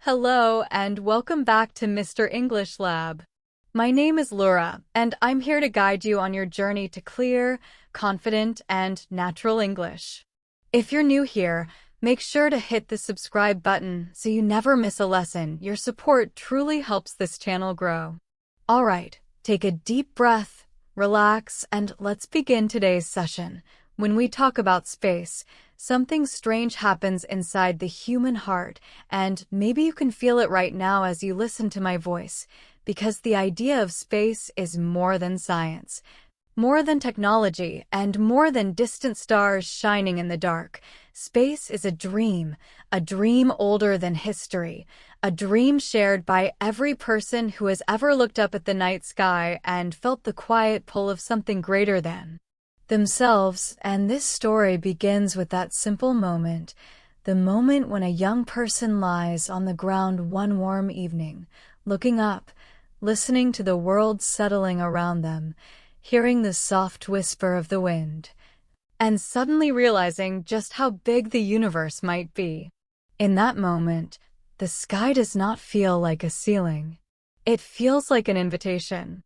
Hello and welcome back to Mr. English Lab. My name is Laura, and I'm here to guide you on your journey to clear, confident, and natural English. If you're new here, make sure to hit the subscribe button so you never miss a lesson. Your support truly helps this channel grow. All right, take a deep breath, relax, and let's begin today's session. When we talk about space, something strange happens inside the human heart, and maybe you can feel it right now as you listen to my voice, because the idea of space is more than science, more than technology, and more than distant stars shining in the dark. Space is a dream older than history, a dream shared by every person who has ever looked up at the night sky and felt the quiet pull of something greater than themselves. And this story begins with that simple moment, the moment when a young person lies on the ground one warm evening, looking up, listening to the world settling around them, hearing the soft whisper of the wind, and suddenly realizing just how big the universe might be. In that moment, the sky does not feel like a ceiling. It feels like an invitation.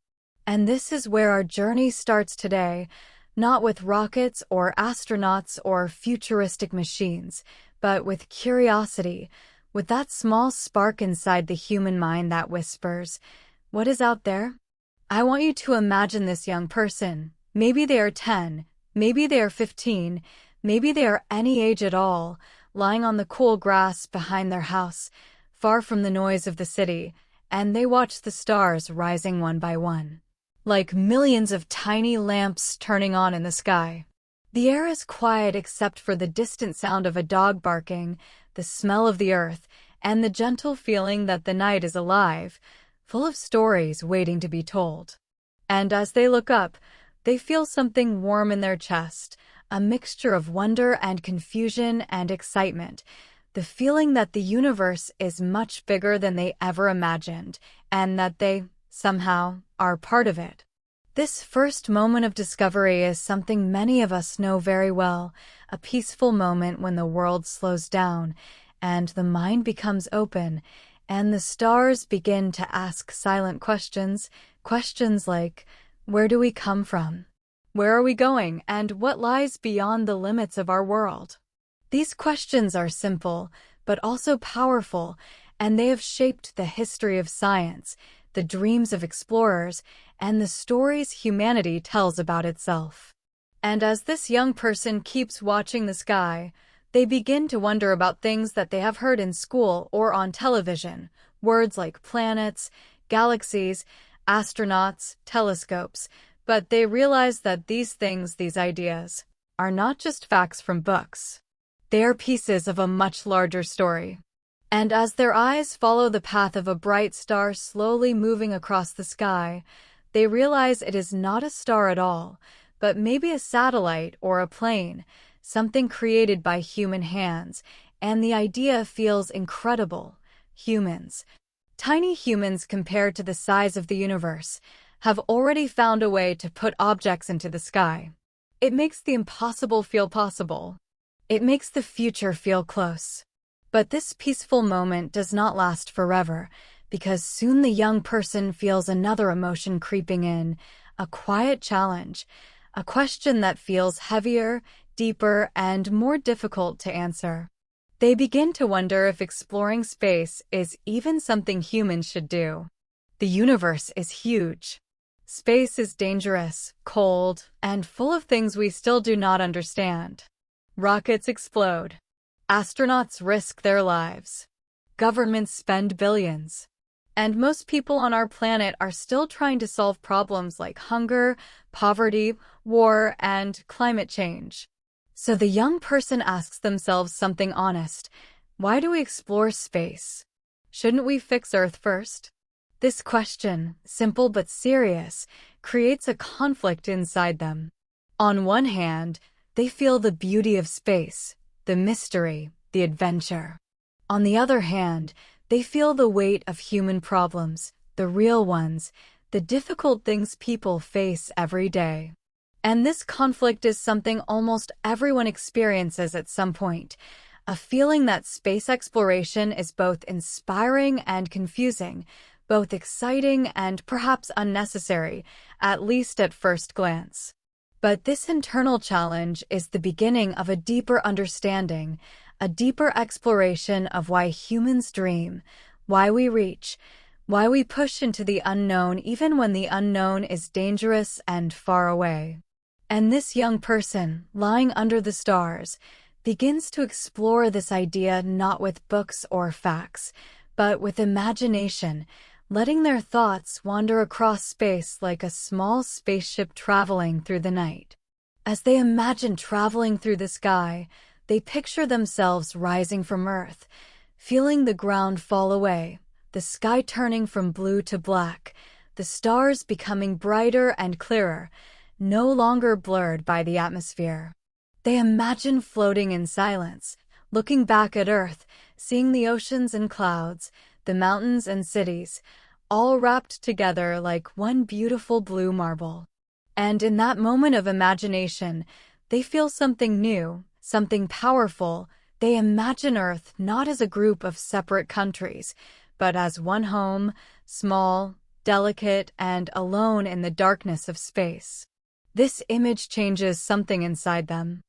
And this is where our journey starts today, not with rockets or astronauts or futuristic machines, but with curiosity, with that small spark inside the human mind that whispers, "What is out there?" I want you to imagine this young person. Maybe they are 10, maybe they are 15, maybe they are any age at all, lying on the cool grass behind their house, far from the noise of the city, and they watch the stars rising one by one, like millions of tiny lamps turning on in the sky. The air is quiet except for the distant sound of a dog barking, the smell of the earth, and the gentle feeling that the night is alive, full of stories waiting to be told. And as they look up, they feel something warm in their chest, a mixture of wonder and confusion and excitement, the feeling that the universe is much bigger than they ever imagined, and that they, somehow, are part of it. This first moment of discovery is something many of us know very well, a peaceful moment when the world slows down, and the mind becomes open, and the stars begin to ask silent questions, questions like, where do we come from? Where are we going? And what lies beyond the limits of our world? These questions are simple, but also powerful, and they have shaped the history of science, the dreams of explorers, and the stories humanity tells about itself. And as this young person keeps watching the sky, they begin to wonder about things that they have heard in school or on television, words like planets, galaxies, astronauts, telescopes, but they realize that these things, these ideas, are not just facts from books. They are pieces of a much larger story. And as their eyes follow the path of a bright star slowly moving across the sky, they realize it is not a star at all, but maybe a satellite or a plane, something created by human hands, and the idea feels incredible. Humans, tiny humans compared to the size of the universe, have already found a way to put objects into the sky. It makes the impossible feel possible. It makes the future feel close. But this peaceful moment does not last forever, because soon the young person feels another emotion creeping in, a quiet challenge, a question that feels heavier, deeper, and more difficult to answer. They begin to wonder if exploring space is even something humans should do. The universe is huge. Space is dangerous, cold, and full of things we still do not understand. Rockets explode. Astronauts risk their lives. Governments spend billions. And most people on our planet are still trying to solve problems like hunger, poverty, war, and climate change. So the young person asks themselves something honest. Why do we explore space? Shouldn't we fix Earth first? This question, simple but serious, creates a conflict inside them. On one hand, they feel the beauty of space, the mystery, the adventure. On the other hand, they feel the weight of human problems, the real ones, the difficult things people face every day. And this conflict is something almost everyone experiences at some point, a feeling that space exploration is both inspiring and confusing, both exciting and perhaps unnecessary, at least at first glance. But this internal challenge is the beginning of a deeper understanding, a deeper exploration of why humans dream, why we reach, why we push into the unknown even when the unknown is dangerous and far away. And this young person, lying under the stars, begins to explore this idea not with books or facts, but with imagination, letting their thoughts wander across space like a small spaceship traveling through the night. As they imagine traveling through the sky, they picture themselves rising from Earth, feeling the ground fall away, the sky turning from blue to black, the stars becoming brighter and clearer, no longer blurred by the atmosphere. They imagine floating in silence, looking back at Earth, seeing the oceans and clouds, the mountains and cities, all wrapped together like one beautiful blue marble. And in that moment of imagination, they feel something new, something powerful. They imagine Earth not as a group of separate countries, but as one home, small, delicate, and alone in the darkness of space. This image changes something inside them.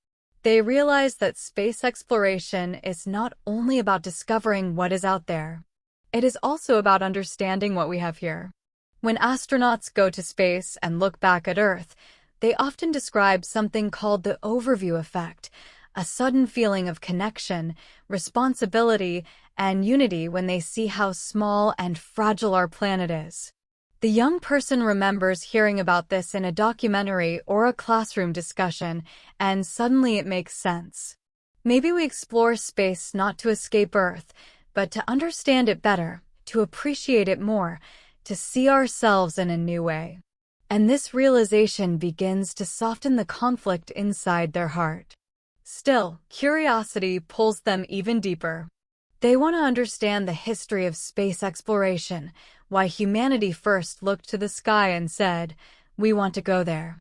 They realize that space exploration is not only about discovering what is out there. It is also about understanding what we have here. When astronauts go to space and look back at Earth, they often describe something called the overview effect, a sudden feeling of connection, responsibility, and unity when they see how small and fragile our planet is. The young person remembers hearing about this in a documentary or a classroom discussion, and suddenly it makes sense. Maybe we explore space not to escape Earth, but to understand it better, to appreciate it more, to see ourselves in a new way. And this realization begins to soften the conflict inside their heart. Still, curiosity pulls them even deeper. They want to understand the history of space exploration, why humanity first looked to the sky and said, "We want to go there."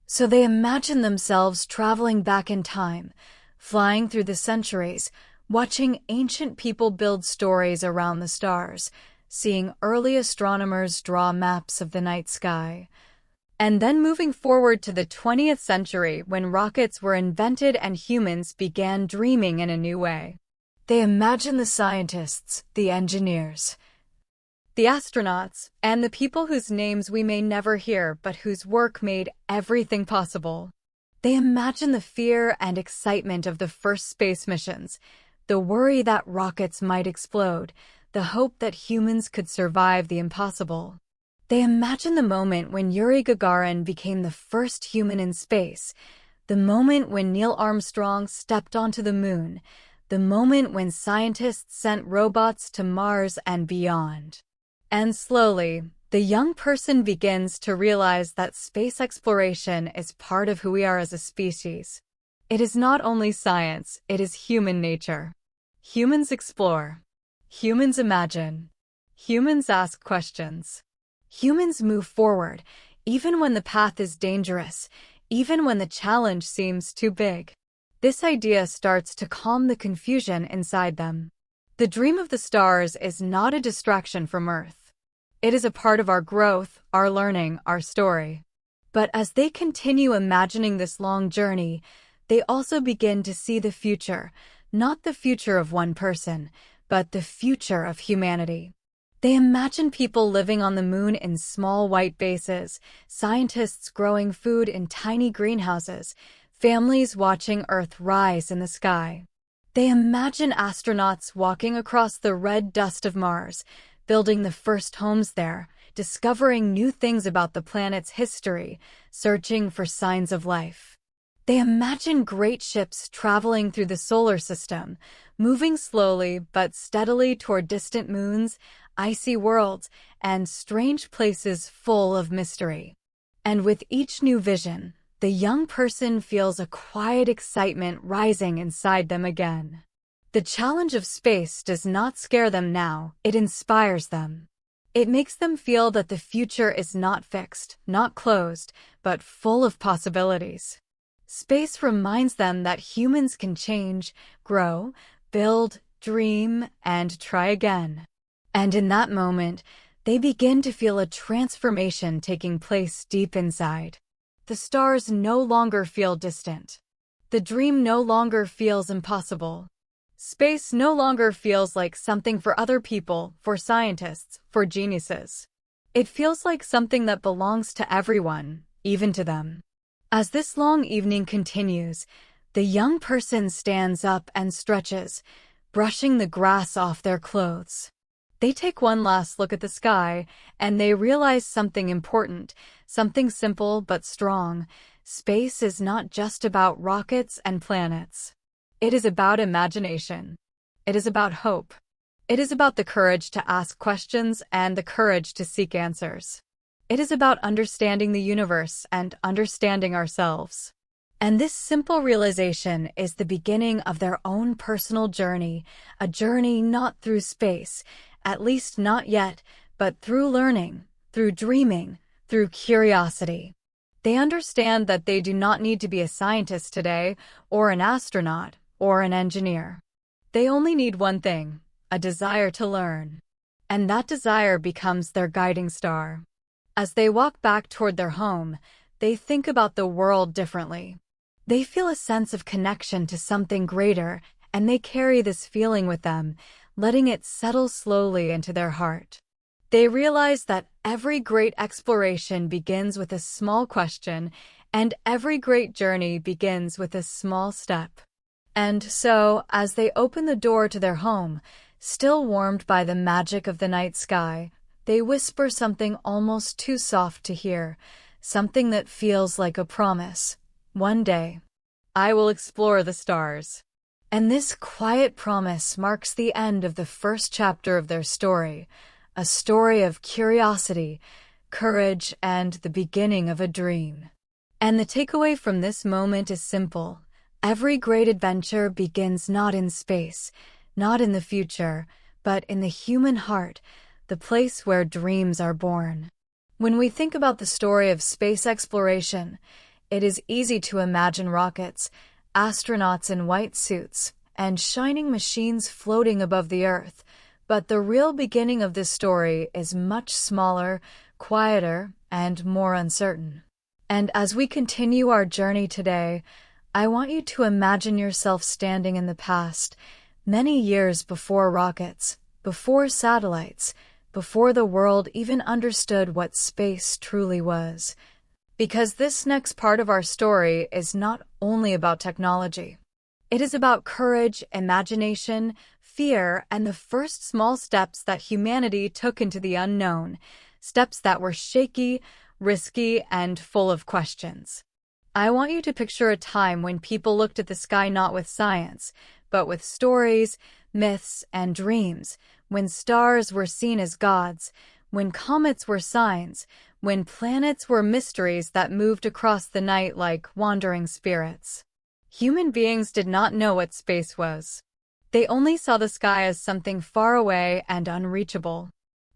So they imagine themselves traveling back in time, flying through the centuries, watching ancient people build stories around the stars, seeing early astronomers draw maps of the night sky. And then moving forward to the 20th century when rockets were invented and humans began dreaming in a new way. They imagine the scientists, the engineers, the astronauts, and the people whose names we may never hear but whose work made everything possible. They imagine the fear and excitement of the first space missions, the worry that rockets might explode, the hope that humans could survive the impossible. They imagine the moment when Yuri Gagarin became the first human in space, the moment when Neil Armstrong stepped onto the moon, the moment when scientists sent robots to Mars and beyond. And slowly, the young person begins to realize that space exploration is part of who we are as a species. It is not only science, it is human nature. Humans explore. Humans imagine. Humans ask questions. Humans move forward, even when the path is dangerous, even when the challenge seems too big. This idea starts to calm the confusion inside them. The dream of the stars is not a distraction from Earth. It is a part of our growth, our learning, our story. But as they continue imagining this long journey, they also begin to see the future, not the future of one person, but the future of humanity. They imagine people living on the moon in small white bases, scientists growing food in tiny greenhouses, families watching Earth rise in the sky. They imagine astronauts walking across the red dust of Mars, building the first homes there, discovering new things about the planet's history, searching for signs of life. They imagine great ships traveling through the solar system, moving slowly but steadily toward distant moons, icy worlds, and strange places full of mystery. And with each new vision, the young person feels a quiet excitement rising inside them again. The challenge of space does not scare them now, it inspires them. It makes them feel that the future is not fixed, not closed, but full of possibilities. Space reminds them that humans can change, grow, build, dream, and try again. And in that moment, they begin to feel a transformation taking place deep inside. The stars no longer feel distant. The dream no longer feels impossible. Space no longer feels like something for other people, for scientists, for geniuses. It feels like something that belongs to everyone, even to them. As this long evening continues, the young person stands up and stretches, brushing the grass off their clothes. They take one last look at the sky, and they realize something important, something simple but strong. Space is not just about rockets and planets. It is about imagination. It is about hope. It is about the courage to ask questions and the courage to seek answers. It is about understanding the universe and understanding ourselves. And this simple realization is the beginning of their own personal journey, a journey not through space, at least not yet, but through learning, through dreaming, through curiosity. They understand that they do not need to be a scientist today, or an astronaut, or an engineer. They only need one thing, a desire to learn. And that desire becomes their guiding star. As they walk back toward their home, they think about the world differently. They feel a sense of connection to something greater, and they carry this feeling with them, letting it settle slowly into their heart. They realize that every great exploration begins with a small question, and every great journey begins with a small step. And so, as they open the door to their home, still warmed by the magic of the night sky, they whisper something almost too soft to hear, something that feels like a promise. One day, I will explore the stars. And this quiet promise marks the end of the first chapter of their story, a story of curiosity, courage, and the beginning of a dream. And the takeaway from this moment is simple. Every great adventure begins not in space, not in the future, but in the human heart, the place where dreams are born. When we think about the story of space exploration, it is easy to imagine rockets, astronauts in white suits, and shining machines floating above the Earth. But the real beginning of this story is much smaller, quieter, and more uncertain. And as we continue our journey today, I want you to imagine yourself standing in the past, many years before rockets, before satellites, before the world even understood what space truly was. Because this next part of our story is not only about technology. It is about courage, imagination, fear, and the first small steps that humanity took into the unknown, steps that were shaky, risky, and full of questions. I want you to picture a time when people looked at the sky not with science, but with stories, myths, and dreams, when stars were seen as gods, when comets were signs, when planets were mysteries that moved across the night like wandering spirits. Human beings did not know what space was. They only saw the sky as something far away and unreachable.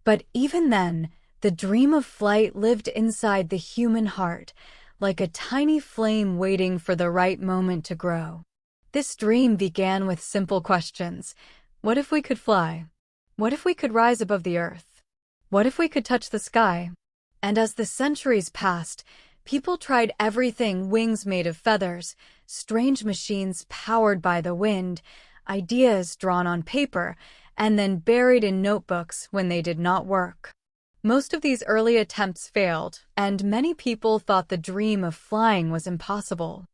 But even then, the dream of flight lived inside the human heart, like a tiny flame waiting for the right moment to grow. This dream began with simple questions. What if we could fly? What if we could rise above the earth? What if we could touch the sky? And as the centuries passed, people tried everything: wings made of feathers, strange machines powered by the wind, ideas drawn on paper, and then buried in notebooks when they did not work. Most of these early attempts failed, and many people thought the dream of flying was impossible.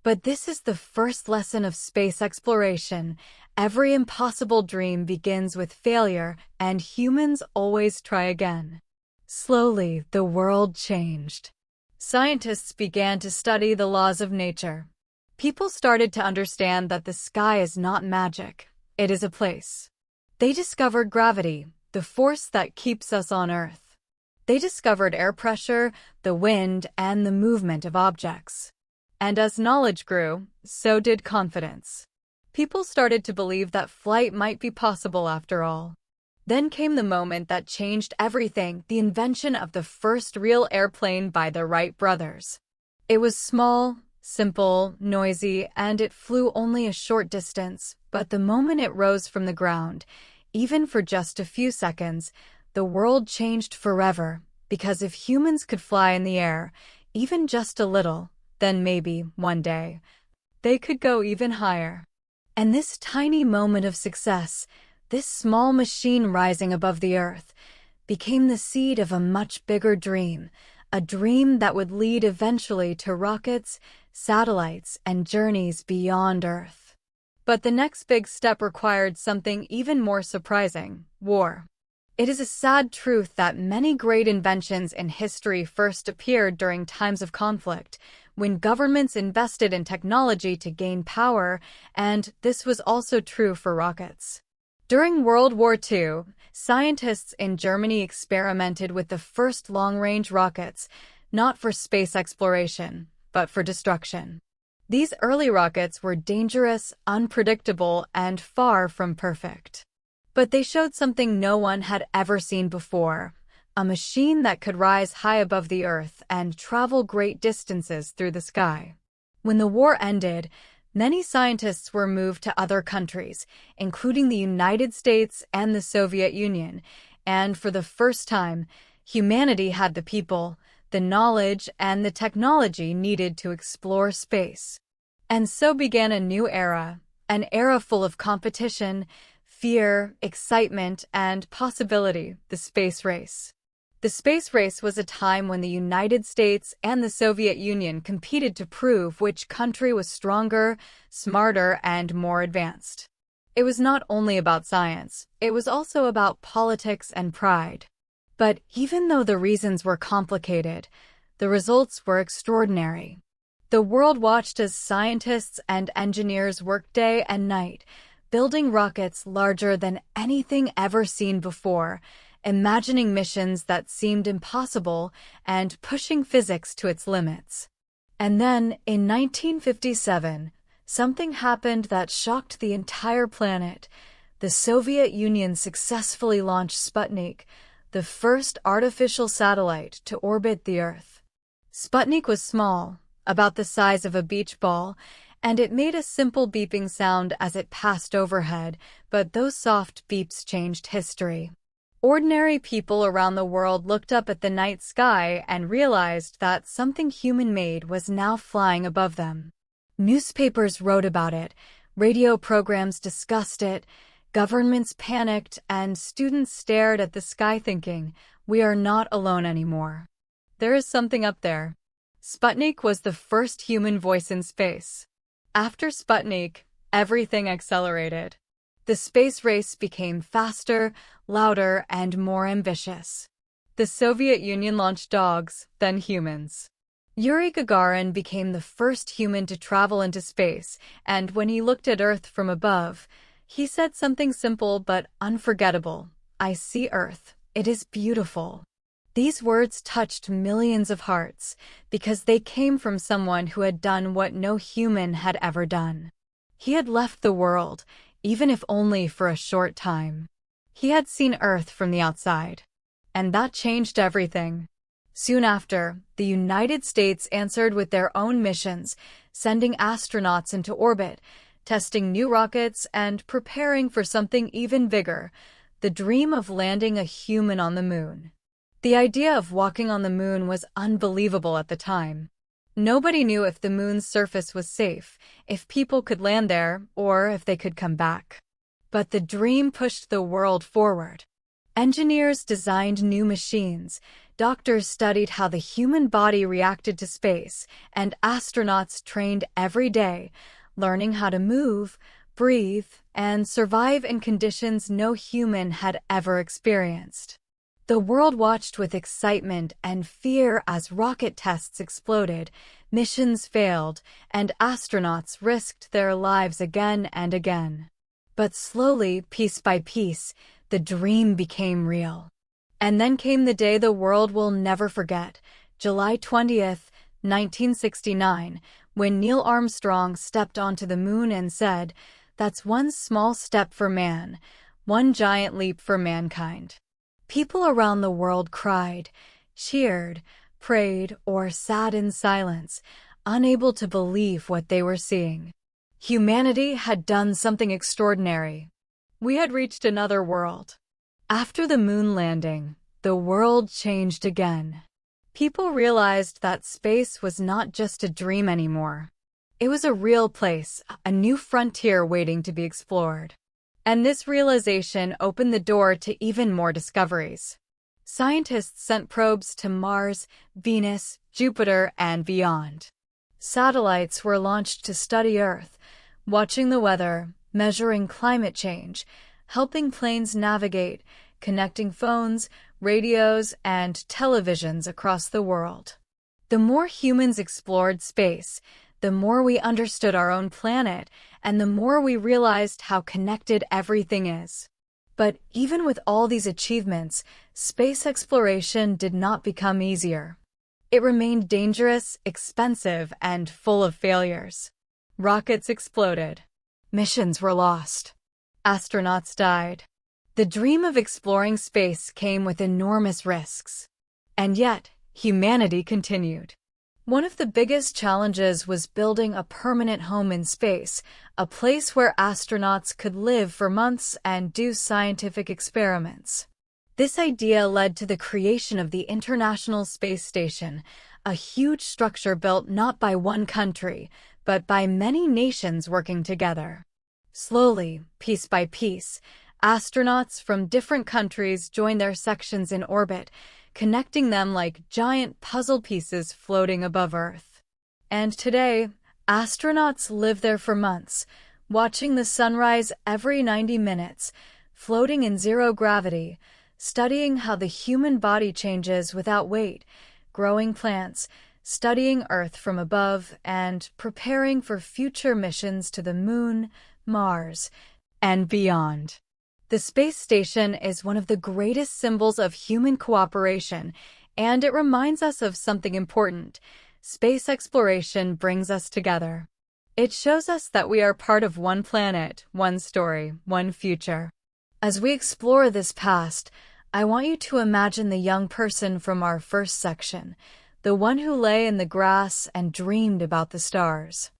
But this is the first lesson of space exploration. Every impossible dream begins with failure, and humans always try again. Slowly, the world changed. Scientists began to study the laws of nature. People started to understand that the sky is not magic, it is a place. They discovered gravity, the force that keeps us on Earth. They discovered air pressure, the wind, and the movement of objects. And as knowledge grew, so did confidence. People started to believe that flight might be possible after all. Then came the moment that changed everything: the invention of the first real airplane by the Wright brothers. It was small, simple, noisy, and it flew only a short distance, but the moment it rose from the ground, even for just a few seconds, the world changed forever, because if humans could fly in the air, even just a little, then maybe, one day, they could go even higher. And this tiny moment of success, this small machine rising above the earth, became the seed of a much bigger dream, a dream that would lead eventually to rockets, satellites, and journeys beyond Earth. But the next big step required something even more surprising: war. It is a sad truth that many great inventions in history first appeared during times of conflict, when governments invested in technology to gain power, and this was also true for rockets. During World War II, scientists in Germany experimented with the first long-range rockets, not for space exploration, but for destruction. These early rockets were dangerous, unpredictable, and far from perfect. But they showed something no one had ever seen before: a machine that could rise high above the Earth and travel great distances through the sky. When the war ended, many scientists were moved to other countries, including the United States and the Soviet Union, and for the first time, humanity had the people, the knowledge, and the technology needed to explore space. And so began a new era, an era full of competition, fear, excitement, and possibility: the space race. The space race was a time when the United States and the Soviet Union competed to prove which country was stronger, smarter, and more advanced. It was not only about science, it was also about politics and pride. But even though the reasons were complicated, the results were extraordinary. The world watched as scientists and engineers worked day and night, building rockets larger than anything ever seen before, imagining missions that seemed impossible, and pushing physics to its limits. And then, in 1957, something happened that shocked the entire planet. The Soviet Union successfully launched Sputnik, the first artificial satellite to orbit the Earth. Sputnik was small, about the size of a beach ball, and it made a simple beeping sound as it passed overhead, but those soft beeps changed history. Ordinary people around the world looked up at the night sky and realized that something human-made was now flying above them. Newspapers wrote about it, radio programs discussed it, governments panicked, and students stared at the sky thinking, "We are not alone anymore. There is something up there." Sputnik was the first human voice in space. After Sputnik, everything accelerated. The space race became faster, louder, and more ambitious. The Soviet Union launched dogs, then humans. Yuri Gagarin became the first human to travel into space, and when he looked at Earth from above, he said something simple but unforgettable: "I see Earth. It is beautiful." These words touched millions of hearts because they came from someone who had done what no human had ever done. He had left the world, even if only for a short time. He had seen Earth from the outside. And that changed everything. Soon after, the United States answered with their own missions, sending astronauts into orbit, testing new rockets, and preparing for something even bigger: the dream of landing a human on the moon. The idea of walking on the moon was unbelievable at the time. Nobody knew if the moon's surface was safe, if people could land there, or if they could come back. But the dream pushed the world forward. Engineers designed new machines, doctors studied how the human body reacted to space, and astronauts trained every day, learning how to move, breathe, and survive in conditions no human had ever experienced. The world watched with excitement and fear as rocket tests exploded, missions failed, and astronauts risked their lives again and again. But slowly, piece by piece, the dream became real. And then came the day the world will never forget: July 20th, 1969, when Neil Armstrong stepped onto the moon and said, "That's one small step for man, one giant leap for mankind." People around the world cried, cheered, prayed, or sat in silence, unable to believe what they were seeing. Humanity had done something extraordinary. We had reached another world. After the moon landing, the world changed again. People realized that space was not just a dream anymore. It was a real place, a new frontier waiting to be explored. And this realization opened the door to even more discoveries. Scientists sent probes to Mars, Venus, Jupiter, and beyond. Satellites were launched to study Earth, watching the weather, measuring climate change, helping planes navigate, connecting phones, radios, and televisions across the world. The more humans explored space, the more we understood our own planet, and the more we realized how connected everything is. But even with all these achievements, space exploration did not become easier. It remained dangerous, expensive, and full of failures. Rockets exploded. Missions were lost. Astronauts died. The dream of exploring space came with enormous risks. And yet, humanity continued. One of the biggest challenges was building a permanent home in space, a place where astronauts could live for months and do scientific experiments. This idea led to the creation of the International Space Station, a huge structure built not by one country, but by many nations working together. Slowly, piece by piece, astronauts from different countries joined their sections in orbit, connecting them like giant puzzle pieces floating above Earth. And today, astronauts live there for months, watching the sunrise every 90 minutes, floating in zero gravity, studying how the human body changes without weight, growing plants, studying Earth from above, and preparing for future missions to the Moon, Mars, and beyond. The space station is one of the greatest symbols of human cooperation, and it reminds us of something important. Space exploration brings us together. It shows us that we are part of one planet, one story, one future. As we explore this past, I want you to imagine the young person from our first section, the one who lay in the grass and dreamed about the stars.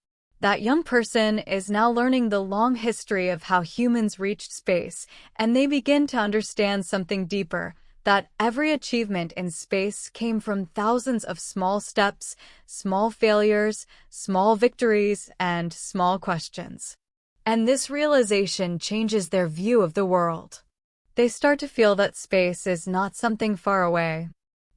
That young person is now learning the long history of how humans reached space, and they begin to understand something deeper, that every achievement in space came from thousands of small steps, small failures, small victories, and small questions. And this realization changes their view of the world. They start to feel that space is not something far away.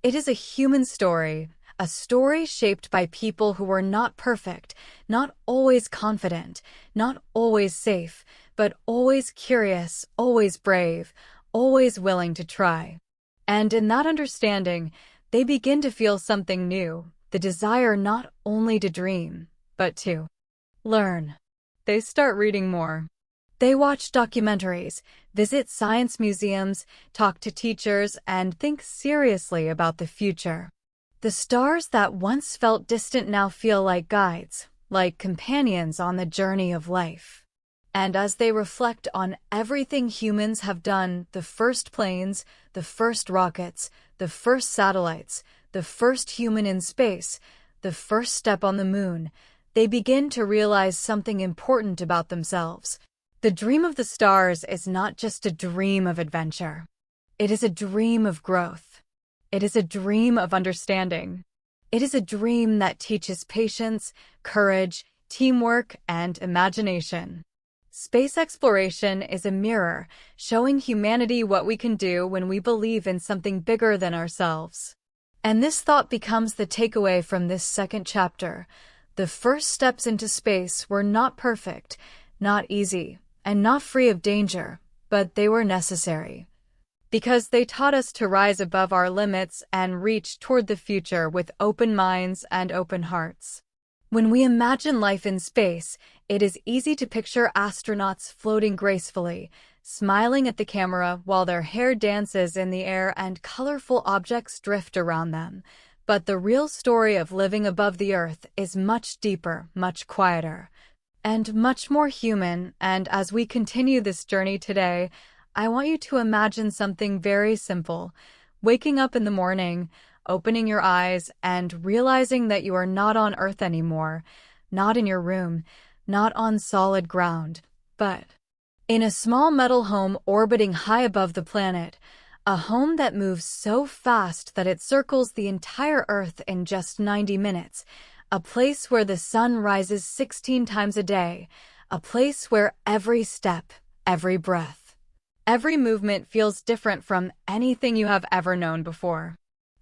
It is a human story, a story shaped by people who were not perfect, not always confident, not always safe, but always curious, always brave, always willing to try. And in that understanding, they begin to feel something new, the desire not only to dream, but to learn. They start reading more. They watch documentaries, visit science museums, talk to teachers, and think seriously about the future. The stars that once felt distant now feel like guides, like companions on the journey of life. And as they reflect on everything humans have done, the first planes, the first rockets, the first satellites, the first human in space, the first step on the moon, they begin to realize something important about themselves. The dream of the stars is not just a dream of adventure. It is a dream of growth. It is a dream of understanding. It is a dream that teaches patience, courage, teamwork, and imagination. Space exploration is a mirror, showing humanity what we can do when we believe in something bigger than ourselves. And this thought becomes the takeaway from this second chapter. The first steps into space were not perfect, not easy, and not free of danger, but they were necessary. Because they taught us to rise above our limits and reach toward the future with open minds and open hearts. When we imagine life in space, it is easy to picture astronauts floating gracefully, smiling at the camera while their hair dances in the air and colorful objects drift around them. But the real story of living above the Earth is much deeper, much quieter, and much more human. And as we continue this journey today, I want you to imagine something very simple. Waking up in the morning, opening your eyes and realizing that you are not on Earth anymore, not in your room, not on solid ground, but in a small metal home orbiting high above the planet, a home that moves so fast that it circles the entire Earth in just 90 minutes, a place where the sun rises 16 times a day, a place where every step, every breath, every movement feels different from anything you have ever known before.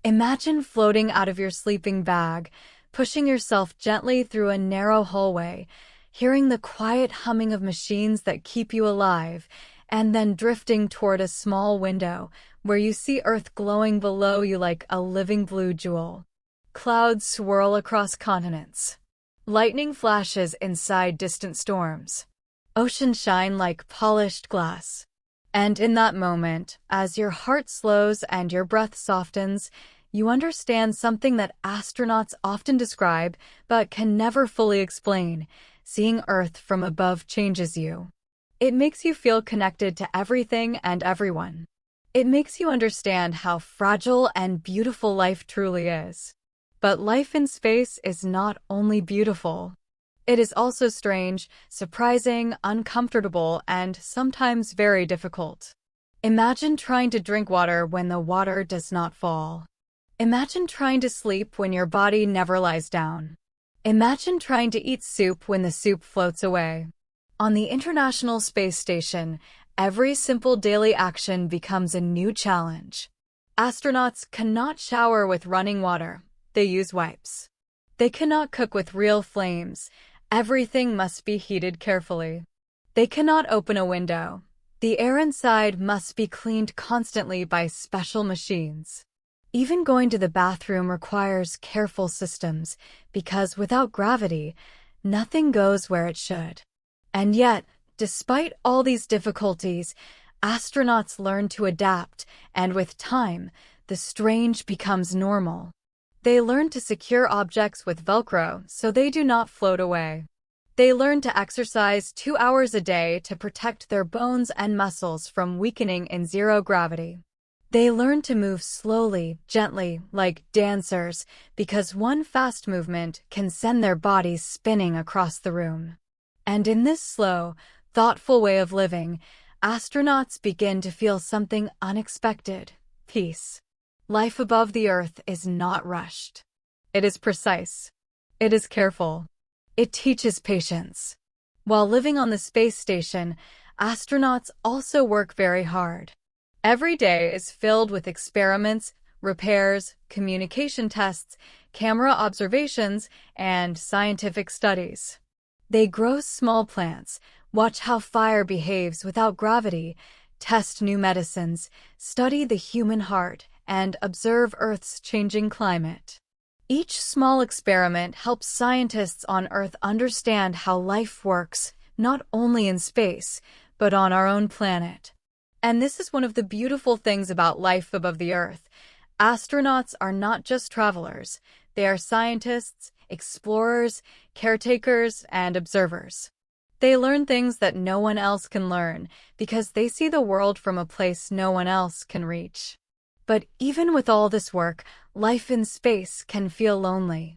Imagine floating out of your sleeping bag, pushing yourself gently through a narrow hallway, hearing the quiet humming of machines that keep you alive, and then drifting toward a small window where you see Earth glowing below you like a living blue jewel. Clouds swirl across continents. Lightning flashes inside distant storms. Oceans shine like polished glass. And in that moment, as your heart slows and your breath softens, you understand something that astronauts often describe but can never fully explain. Seeing Earth from above changes you. It makes you feel connected to everything and everyone. It makes you understand how fragile and beautiful life truly is. But life in space is not only beautiful. It is also strange, surprising, uncomfortable, and sometimes very difficult. Imagine trying to drink water when the water does not fall. Imagine trying to sleep when your body never lies down. Imagine trying to eat soup when the soup floats away. On the International Space Station, every simple daily action becomes a new challenge. Astronauts cannot shower with running water. They use wipes. They cannot cook with real flames. Everything must be heated carefully. They cannot open a window. The air inside must be cleaned constantly by special machines. Even going to the bathroom requires careful systems, because without gravity, nothing goes where it should. And yet, despite all these difficulties, astronauts learn to adapt, and with time, the strange becomes normal. They learn to secure objects with Velcro so they do not float away. They learn to exercise 2 hours a day to protect their bones and muscles from weakening in zero gravity. They learn to move slowly, gently, like dancers, because one fast movement can send their bodies spinning across the room. And in this slow, thoughtful way of living, astronauts begin to feel something unexpected: peace. Life above the Earth is not rushed. It is precise. It is careful. It teaches patience. While living on the space station, astronauts also work very hard. Every day is filled with experiments, repairs, communication tests, camera observations, and scientific studies. They grow small plants, watch how fire behaves without gravity, test new medicines, study the human heart, and observe Earth's changing climate. Each small experiment helps scientists on Earth understand how life works, not only in space, but on our own planet. And this is one of the beautiful things about life above the Earth. Astronauts are not just travelers. They are scientists, explorers, caretakers, and observers. They learn things that no one else can learn because they see the world from a place no one else can reach. But even with all this work, life in space can feel lonely.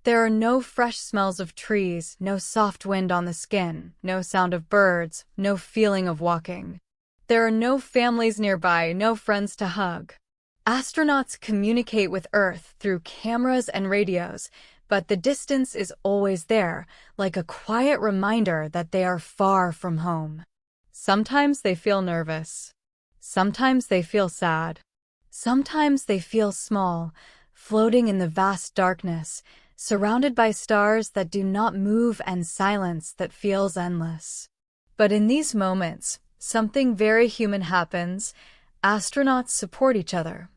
There are no fresh smells of trees, no soft wind on the skin, no sound of birds, no feeling of walking. There are no families nearby, no friends to hug. Astronauts communicate with Earth through cameras and radios, but the distance is always there, like a quiet reminder that they are far from home. Sometimes they feel nervous. Sometimes they feel sad. Sometimes they feel small, floating in the vast darkness, surrounded by stars that do not move and silence that feels endless. But in these moments, something very human happens. Astronauts support each other.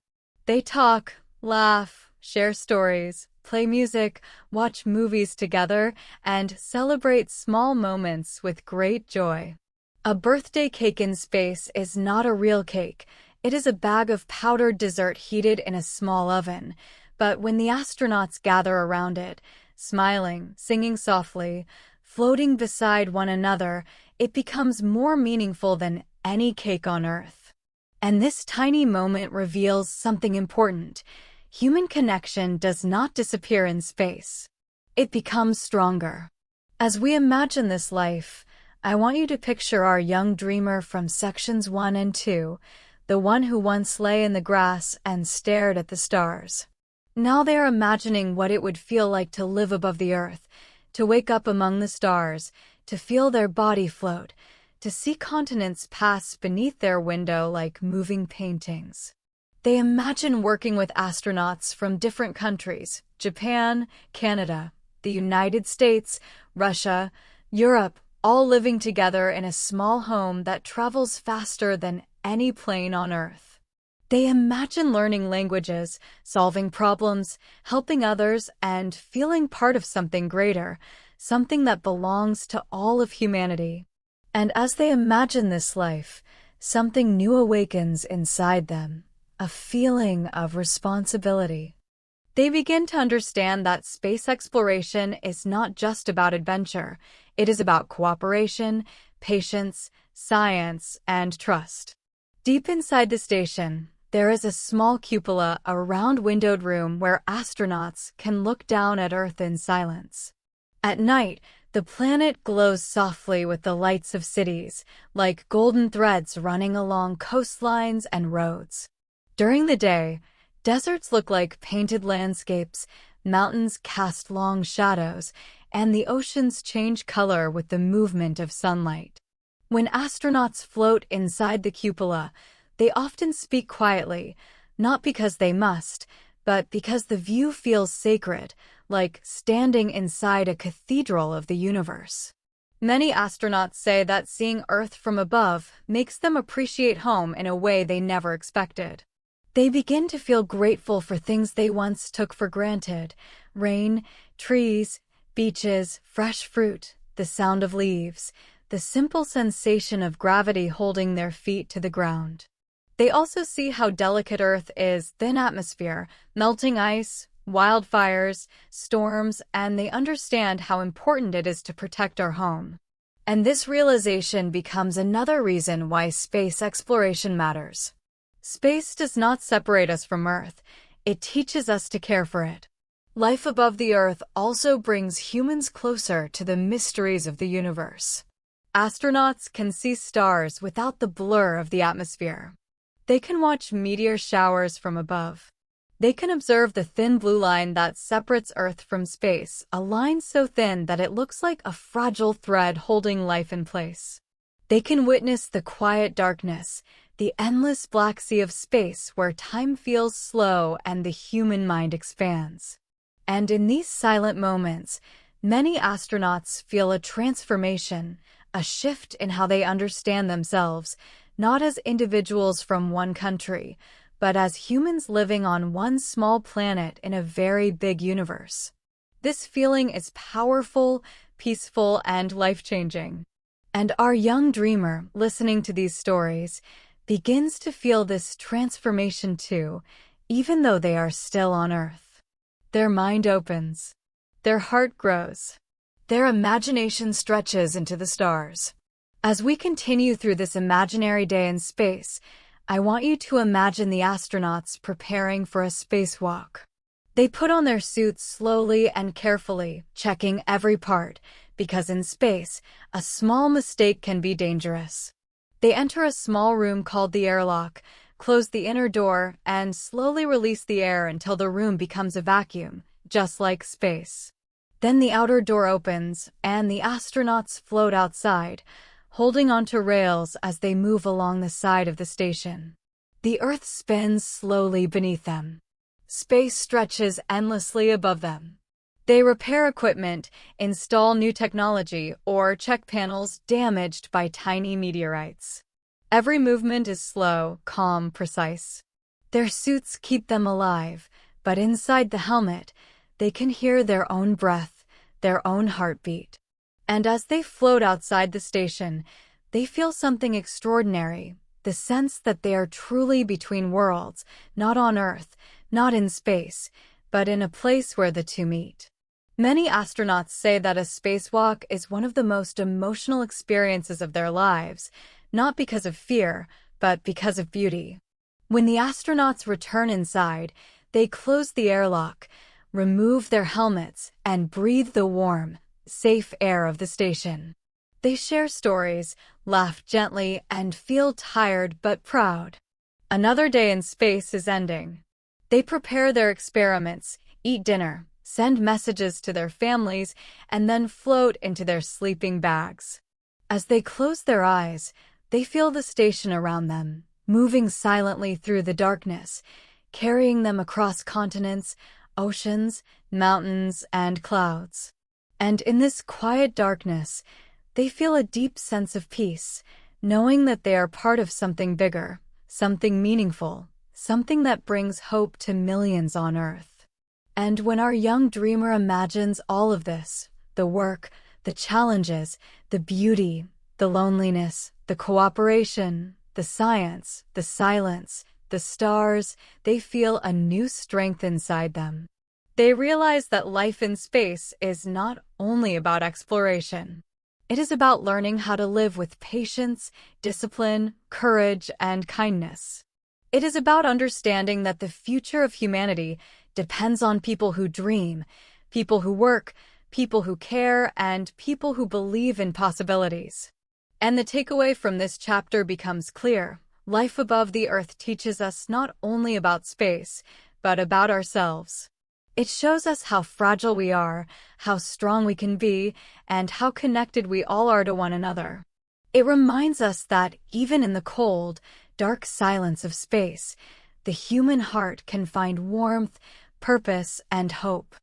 They talk, laugh, share stories, play music, watch movies together, and celebrate small moments with great joy. A birthday cake in space is not a real cake. It is a bag of powdered dessert heated in a small oven. But when the astronauts gather around it, smiling, singing softly, floating beside one another, it becomes more meaningful than any cake on Earth. And this tiny moment reveals something important. human connection does not disappear in space. It becomes stronger. As we imagine this life, I want you to picture our young dreamer from sections 1 and 2, the one who once lay in the grass and stared at the stars. Now they are imagining what it would feel like to live above the earth, to wake up among the stars, to feel their body float, to see continents pass beneath their window like moving paintings. They imagine working with astronauts from different countries: Japan, Canada, the United States, Russia, Europe, all living together in a small home that travels faster than any plane on Earth. They imagine learning languages, solving problems, helping others, and feeling part of something greater, something that belongs to all of humanity. And as they imagine this life, something new awakens inside them, a feeling of responsibility. They begin to understand that space exploration is not just about adventure. It is about cooperation, patience, science, and trust. Deep inside the station, there is a small cupola, a round windowed room where astronauts can look down at Earth in silence. At night, the planet glows softly with the lights of cities, like golden threads running along coastlines and roads. During the day, deserts look like painted landscapes, mountains cast long shadows, and the oceans change color with the movement of sunlight. When astronauts float inside the cupola, they often speak quietly, not because they must, but because the view feels sacred, like standing inside a cathedral of the universe. Many astronauts say that seeing Earth from above makes them appreciate home in a way they never expected. They begin to feel grateful for things they once took for granted: rain, trees, beaches, fresh fruit, the sound of leaves, the simple sensation of gravity holding their feet to the ground. They also see how delicate Earth is: thin atmosphere, melting ice, wildfires, storms, and they understand how important it is to protect our home. And this realization becomes another reason why space exploration matters. Space does not separate us from Earth. It teaches us to care for it. Life above the Earth also brings humans closer to the mysteries of the universe. Astronauts can see stars without the blur of the atmosphere. They can watch meteor showers from above. They can observe the thin blue line that separates Earth from space, a line so thin that it looks like a fragile thread holding life in place. They can witness the quiet darkness, the endless black sea of space where time feels slow and the human mind expands. And in these silent moments, many astronauts feel a transformation, a shift in how they understand themselves, not as individuals from one country, but as humans living on one small planet in a very big universe. This feeling is powerful, peaceful, and life-changing. And our young dreamer, listening to these stories, begins to feel this transformation too, even though they are still on Earth. Their mind opens. Their heart grows. Their imagination stretches into the stars. As we continue through this imaginary day in space, I want you to imagine the astronauts preparing for a spacewalk. They put on their suits slowly and carefully, checking every part, because in space, a small mistake can be dangerous. They enter a small room called the airlock, close the inner door, and slowly release the air until the room becomes a vacuum, just like space. Then the outer door opens, and the astronauts float outside, holding onto rails as they move along the side of the station. The Earth spins slowly beneath them. Space stretches endlessly above them. They repair equipment, install new technology, or check panels damaged by tiny meteorites. Every movement is slow, calm, precise. Their suits keep them alive, but inside the helmet, they can hear their own breath, their own heartbeat. And as they float outside the station, they feel something extraordinary, the sense that they are truly between worlds, not on Earth, not in space, but in a place where the two meet. Many astronauts say that a spacewalk is one of the most emotional experiences of their lives, not because of fear, but because of beauty. When the astronauts return inside, They close the airlock, remove their helmets, and breathe the warm, safe air of the station. They share stories, laugh gently, and feel tired but proud. Another day in space is ending. They prepare their experiments, eat dinner, send messages to their families, and then float into their sleeping bags. As they close their eyes, they feel the station around them, moving silently through the darkness, carrying them across continents, oceans, mountains, and clouds. And in this quiet darkness, they feel a deep sense of peace, knowing that they are part of something bigger, something meaningful, something that brings hope to millions on Earth. And when our young dreamer imagines all of this, the work, the challenges, the beauty, the loneliness, the cooperation, the science, the silence, the stars, they feel a new strength inside them. They realize that life in space is not only about exploration. It is about learning how to live with patience, discipline, courage, and kindness. It is about understanding that the future of humanity depends on people who dream, people who work, people who care, and people who believe in possibilities. And the takeaway from this chapter becomes clear. Life above the Earth teaches us not only about space, but about ourselves. It shows us how fragile we are, how strong we can be, and how connected we all are to one another. It reminds us that even in the cold, dark silence of space, the human heart can find warmth, purpose, and hope.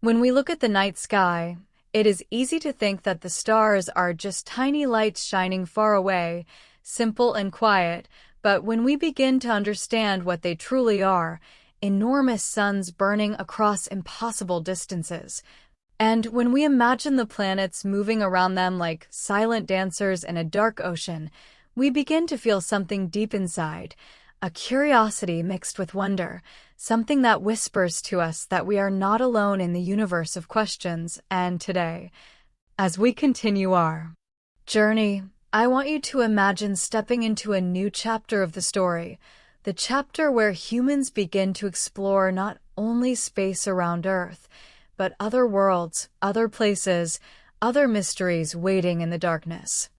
When we look at the night sky, it is easy to think that the stars are just tiny lights shining far away, simple and quiet, but when we begin to understand what they truly are, enormous suns burning across impossible distances. And when we imagine the planets moving around them like silent dancers in a dark ocean, we begin to feel something deep inside, a curiosity mixed with wonder, something that whispers to us that we are not alone in the universe of questions. And today, as we continue our journey, I want you to imagine stepping into a new chapter of the story, the chapter where humans begin to explore not only space around Earth, but other worlds, other places, other mysteries waiting in the darkness.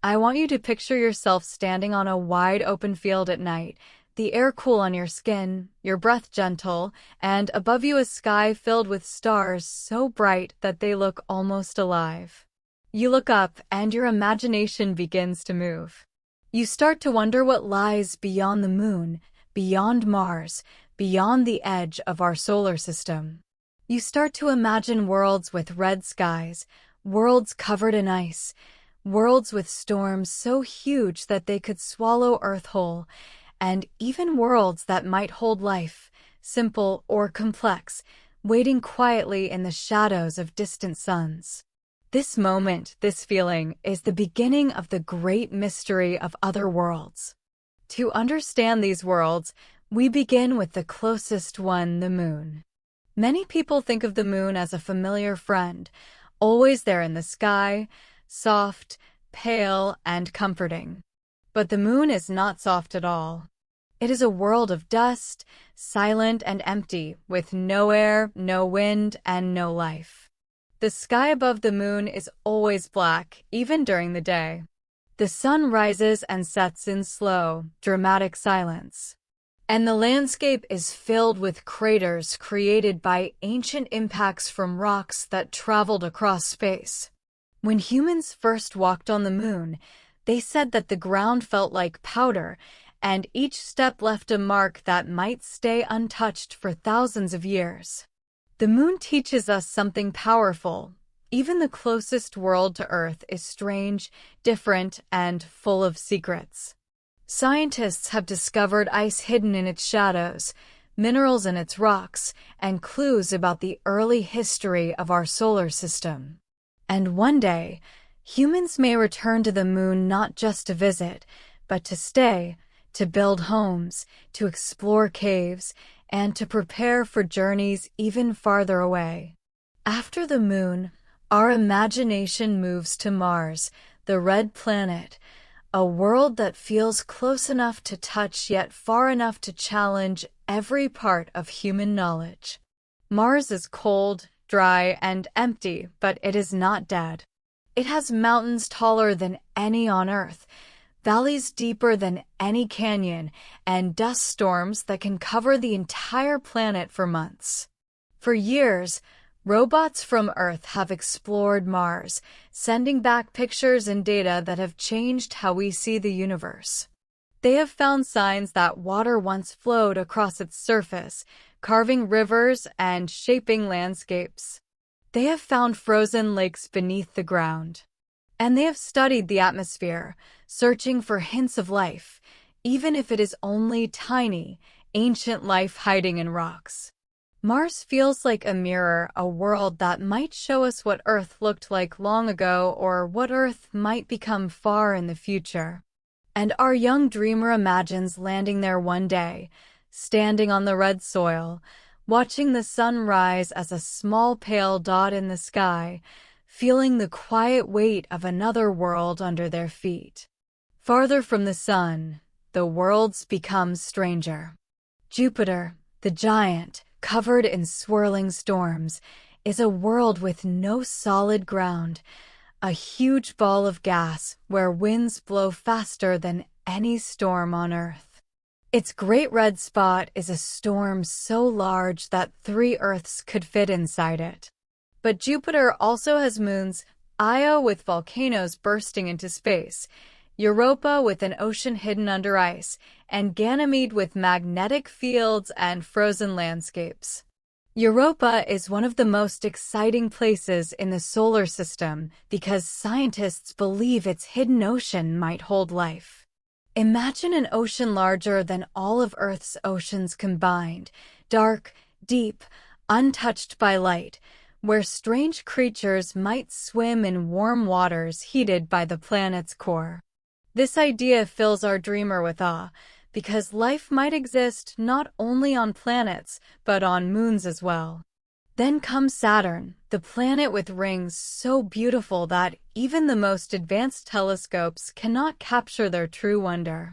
I want you to picture yourself standing on a wide open field at night, the air cool on your skin, your breath gentle, and above you a sky filled with stars so bright that they look almost alive. You look up and your imagination begins to move. You start to wonder what lies beyond the moon, beyond Mars, beyond the edge of our solar system. You start to imagine worlds with red skies, worlds covered in ice, worlds with storms so huge that they could swallow Earth whole, and even worlds that might hold life, simple or complex, waiting quietly in the shadows of distant suns. This moment, this feeling, is the beginning of the great mystery of other worlds. To understand these worlds, we begin with the closest one, the moon. Many people think of the moon as a familiar friend, always there in the sky, soft, pale, and comforting. But the moon is not soft at all. It is a world of dust, silent and empty, with no air, no wind, and no life. The sky above the moon is always black, even during the day. The sun rises and sets in slow, dramatic silence. And the landscape is filled with craters created by ancient impacts from rocks that traveled across space. When humans first walked on the moon, they said that the ground felt like powder, and each step left a mark that might stay untouched for thousands of years. The moon teaches us something powerful. Even the closest world to Earth is strange, different, and full of secrets. Scientists have discovered ice hidden in its shadows, minerals in its rocks, and clues about the early history of our solar system. And one day, humans may return to the moon not just to visit, but to stay, to build homes, to explore caves, and to prepare for journeys even farther away. After the moon, our imagination moves to Mars, the red planet, a world that feels close enough to touch yet far enough to challenge every part of human knowledge. Mars is cold, dry, and empty, but it is not dead. It has mountains taller than any on Earth, valleys deeper than any canyon, and dust storms that can cover the entire planet for months. For years, robots from Earth have explored Mars, sending back pictures and data that have changed how we see the universe. They have found signs that water once flowed across its surface, carving rivers and shaping landscapes. They have found frozen lakes beneath the ground. And they have studied the atmosphere, searching for hints of life, even if it is only tiny, ancient life hiding in rocks. Mars feels like a mirror, a world that might show us what Earth looked like long ago or what Earth might become far in the future. And our young dreamer imagines landing there one day, standing on the red soil, watching the sun rise as a small pale dot in the sky, feeling the quiet weight of another world under their feet. Farther from the sun, the worlds become stranger. Jupiter, the giant, covered in swirling storms, is a world with no solid ground, a huge ball of gas where winds blow faster than any storm on Earth. Its great red spot is a storm so large that 3 Earths could fit inside it. But Jupiter also has moons, Io with volcanoes bursting into space, Europa with an ocean hidden under ice, and Ganymede with magnetic fields and frozen landscapes. Europa is one of the most exciting places in the solar system because scientists believe its hidden ocean might hold life. Imagine an ocean larger than all of Earth's oceans combined, dark, deep, untouched by light, where strange creatures might swim in warm waters heated by the planet's core. This idea fills our dreamer with awe, because life might exist not only on planets, but on moons as well. Then comes Saturn, the planet with rings so beautiful that even the most advanced telescopes cannot capture their true wonder.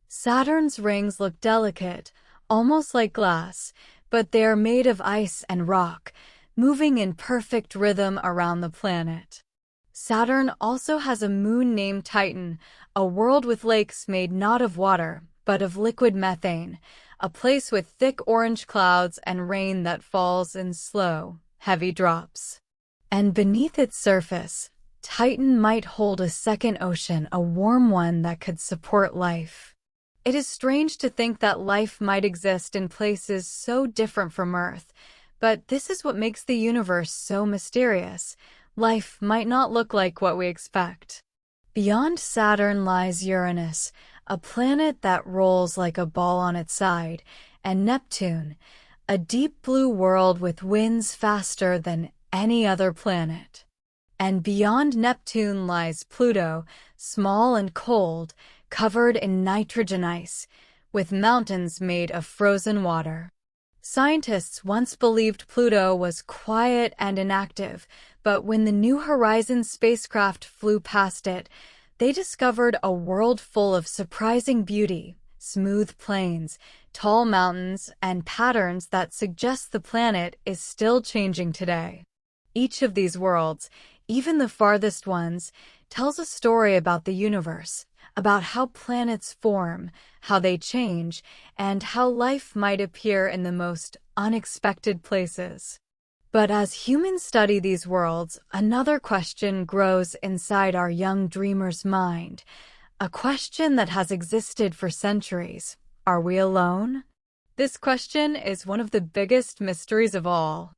Saturn's rings look delicate, almost like glass, but they are made of ice and rock, moving in perfect rhythm around the planet. Saturn also has a moon named Titan, a world with lakes made not of water, but of liquid methane, a place with thick orange clouds and rain that falls in slow, heavy drops. And beneath its surface, Titan might hold a second ocean, a warm one that could support life. It is strange to think that life might exist in places so different from Earth, but this is what makes the universe so mysterious. Life might not look like what we expect. Beyond Saturn lies Uranus, a planet that rolls like a ball on its side, and Neptune, a deep blue world with winds faster than any other planet. And beyond Neptune lies Pluto, small and cold, covered in nitrogen ice, with mountains made of frozen water. Scientists once believed Pluto was quiet and inactive, but when the New Horizons spacecraft flew past it, they discovered a world full of surprising beauty, smooth plains, tall mountains, and patterns that suggest the planet is still changing today. Each of these worlds, even the farthest ones, tells a story about the universe, about how planets form, how they change, and how life might appear in the most unexpected places. But as humans study these worlds, another question grows inside our young dreamer's mind, a question that has existed for centuries. Are we alone? This question is one of the biggest mysteries of all.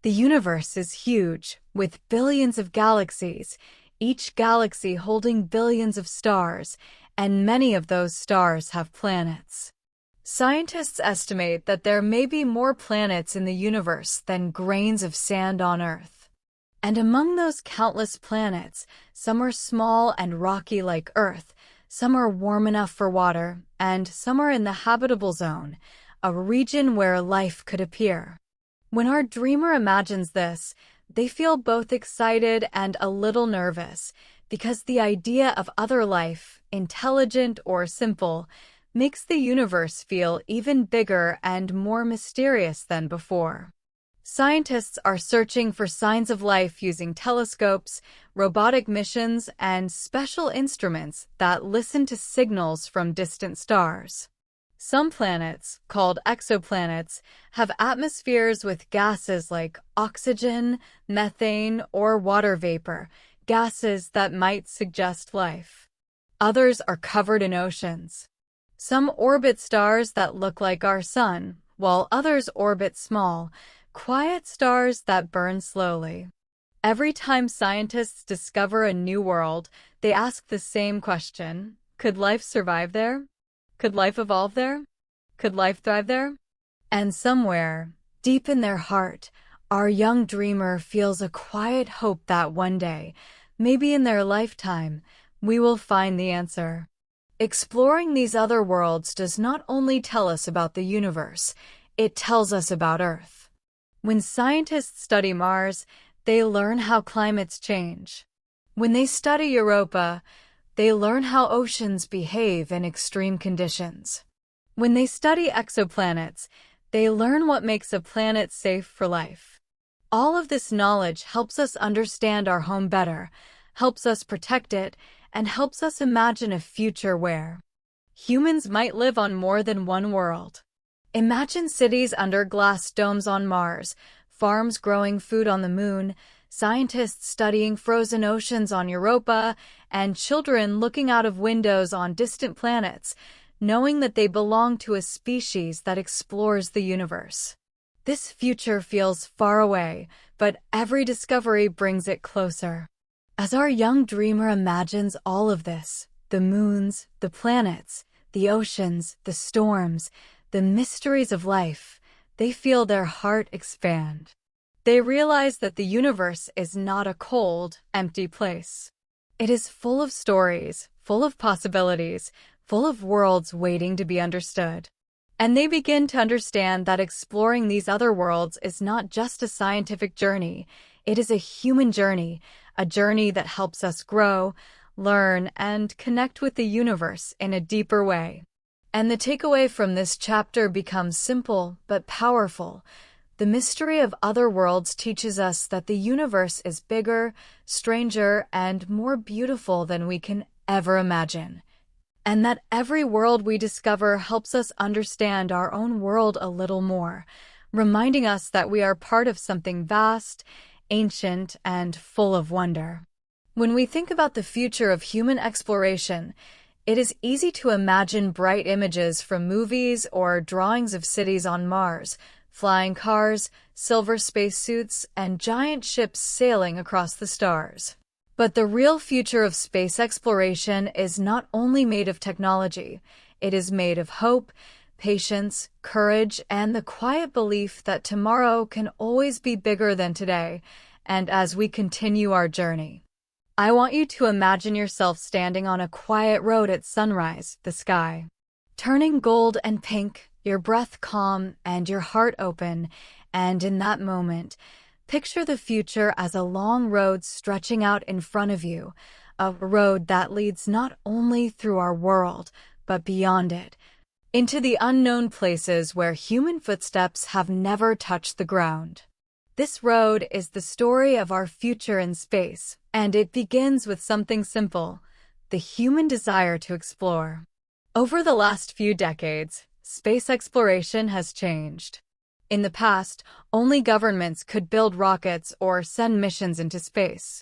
The universe is huge, with billions of galaxies, each galaxy holding billions of stars, and many of those stars have planets. Scientists estimate that there may be more planets in the universe than grains of sand on Earth. And among those countless planets, some are small and rocky like Earth, some are warm enough for water, and some are in the habitable zone, a region where life could appear. When our dreamer imagines this, they feel both excited and a little nervous, because the idea of other life, intelligent, or simple, makes the universe feel even bigger and more mysterious than before. Scientists are searching for signs of life using telescopes, robotic missions, and special instruments that listen to signals from distant stars. Some planets, called exoplanets, have atmospheres with gases like oxygen, methane, or water vapor, gases that might suggest life. Others are covered in oceans. Some orbit stars that look like our sun, while others orbit small, quiet stars that burn slowly. Every time scientists discover a new world, they ask the same question: could life survive there? Could life evolve there? Could life thrive there? And somewhere, deep in their heart, our young dreamer feels a quiet hope that one day, maybe in their lifetime, we will find the answer. Exploring these other worlds does not only tell us about the universe, it tells us about Earth. When scientists study Mars, they learn how climates change. When they study Europa, they learn how oceans behave in extreme conditions. When they study exoplanets, they learn what makes a planet safe for life. All of this knowledge helps us understand our home better, helps us protect it, and helps us imagine a future where humans might live on more than one world. Imagine cities under glass domes on Mars, farms growing food on the Moon, scientists studying frozen oceans on Europa, and children looking out of windows on distant planets, knowing that they belong to a species that explores the universe. This future feels far away, but every discovery brings it closer. As our young dreamer imagines all of this, the moons, the planets, the oceans, the storms, the mysteries of life, they feel their heart expand. They realize that the universe is not a cold, empty place. It is full of stories, full of possibilities, full of worlds waiting to be understood. And they begin to understand that exploring these other worlds is not just a scientific journey, it is a human journey, a journey that helps us grow, learn, and connect with the universe in a deeper way. And the takeaway from this chapter becomes simple but powerful. The mystery of other worlds teaches us that the universe is bigger, stranger, and more beautiful than we can ever imagine. And that every world we discover helps us understand our own world a little more, reminding us that we are part of something vast, ancient, and full of wonder. When we think about the future of human exploration, it is easy to imagine bright images from movies or drawings of cities on Mars, flying cars, silver spacesuits, and giant ships sailing across the stars. But the real future of space exploration is not only made of technology, it is made of hope, patience, courage, and the quiet belief that tomorrow can always be bigger than today, and as we continue our journey. I want you to imagine yourself standing on a quiet road at sunrise, the sky turning gold and pink, your breath calm and your heart open, and in that moment, picture the future as a long road stretching out in front of you, a road that leads not only through our world, but beyond it, into the unknown places where human footsteps have never touched the ground. This road is the story of our future in space, and it begins with something simple: the human desire to explore. Over the last few decades, space exploration has changed. In the past, only governments could build rockets or send missions into space.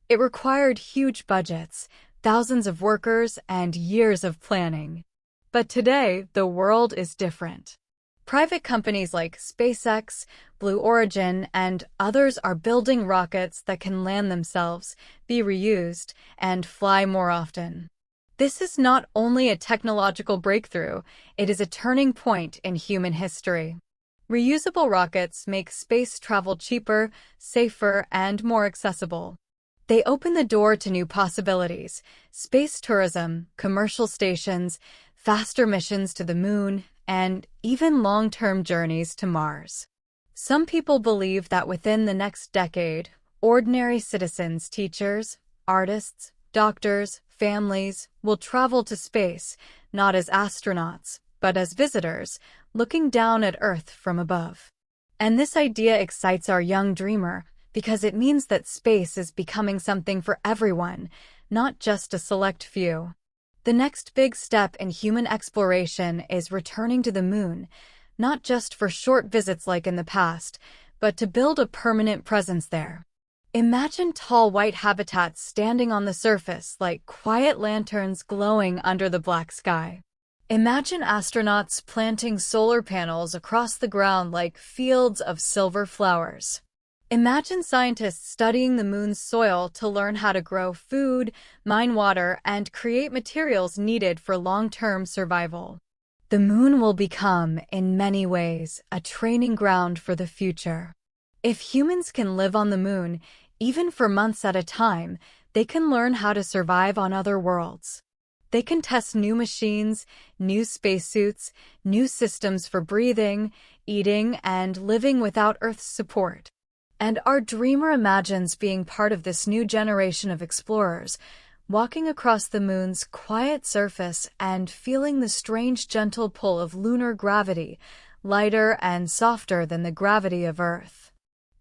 It required huge budgets, thousands of workers, and years of planning. But today, the world is different. Private companies like SpaceX, Blue Origin, and others are building rockets that can land themselves, be reused, and fly more often. This is not only a technological breakthrough, it is a turning point in human history. Reusable rockets make space travel cheaper, safer, and more accessible. They open the door to new possibilities: space tourism, commercial stations, faster missions to the moon, and even long-term journeys to Mars. Some people believe that within the next decade, ordinary citizens, teachers, artists, Doctors, families will travel to space, not as astronauts, but as visitors, looking down at Earth from above. And this idea excites our young dreamer because it means that space is becoming something for everyone, not just a select few. The next big step in human exploration is returning to the moon, not just for short visits like in the past, but to build a permanent presence there. Imagine tall white habitats standing on the surface like quiet lanterns glowing under the black sky. Imagine astronauts planting solar panels across the ground like fields of silver flowers. Imagine scientists studying the moon's soil to learn how to grow food, mine water, and create materials needed for long-term survival. The moon will become, in many ways, a training ground for the future. If humans can live on the moon, even for months at a time, they can learn how to survive on other worlds. They can test new machines, new spacesuits, new systems for breathing, eating, and living without Earth's support. And our dreamer imagines being part of this new generation of explorers, walking across the moon's quiet surface and feeling the strange gentle pull of lunar gravity, lighter and softer than the gravity of Earth.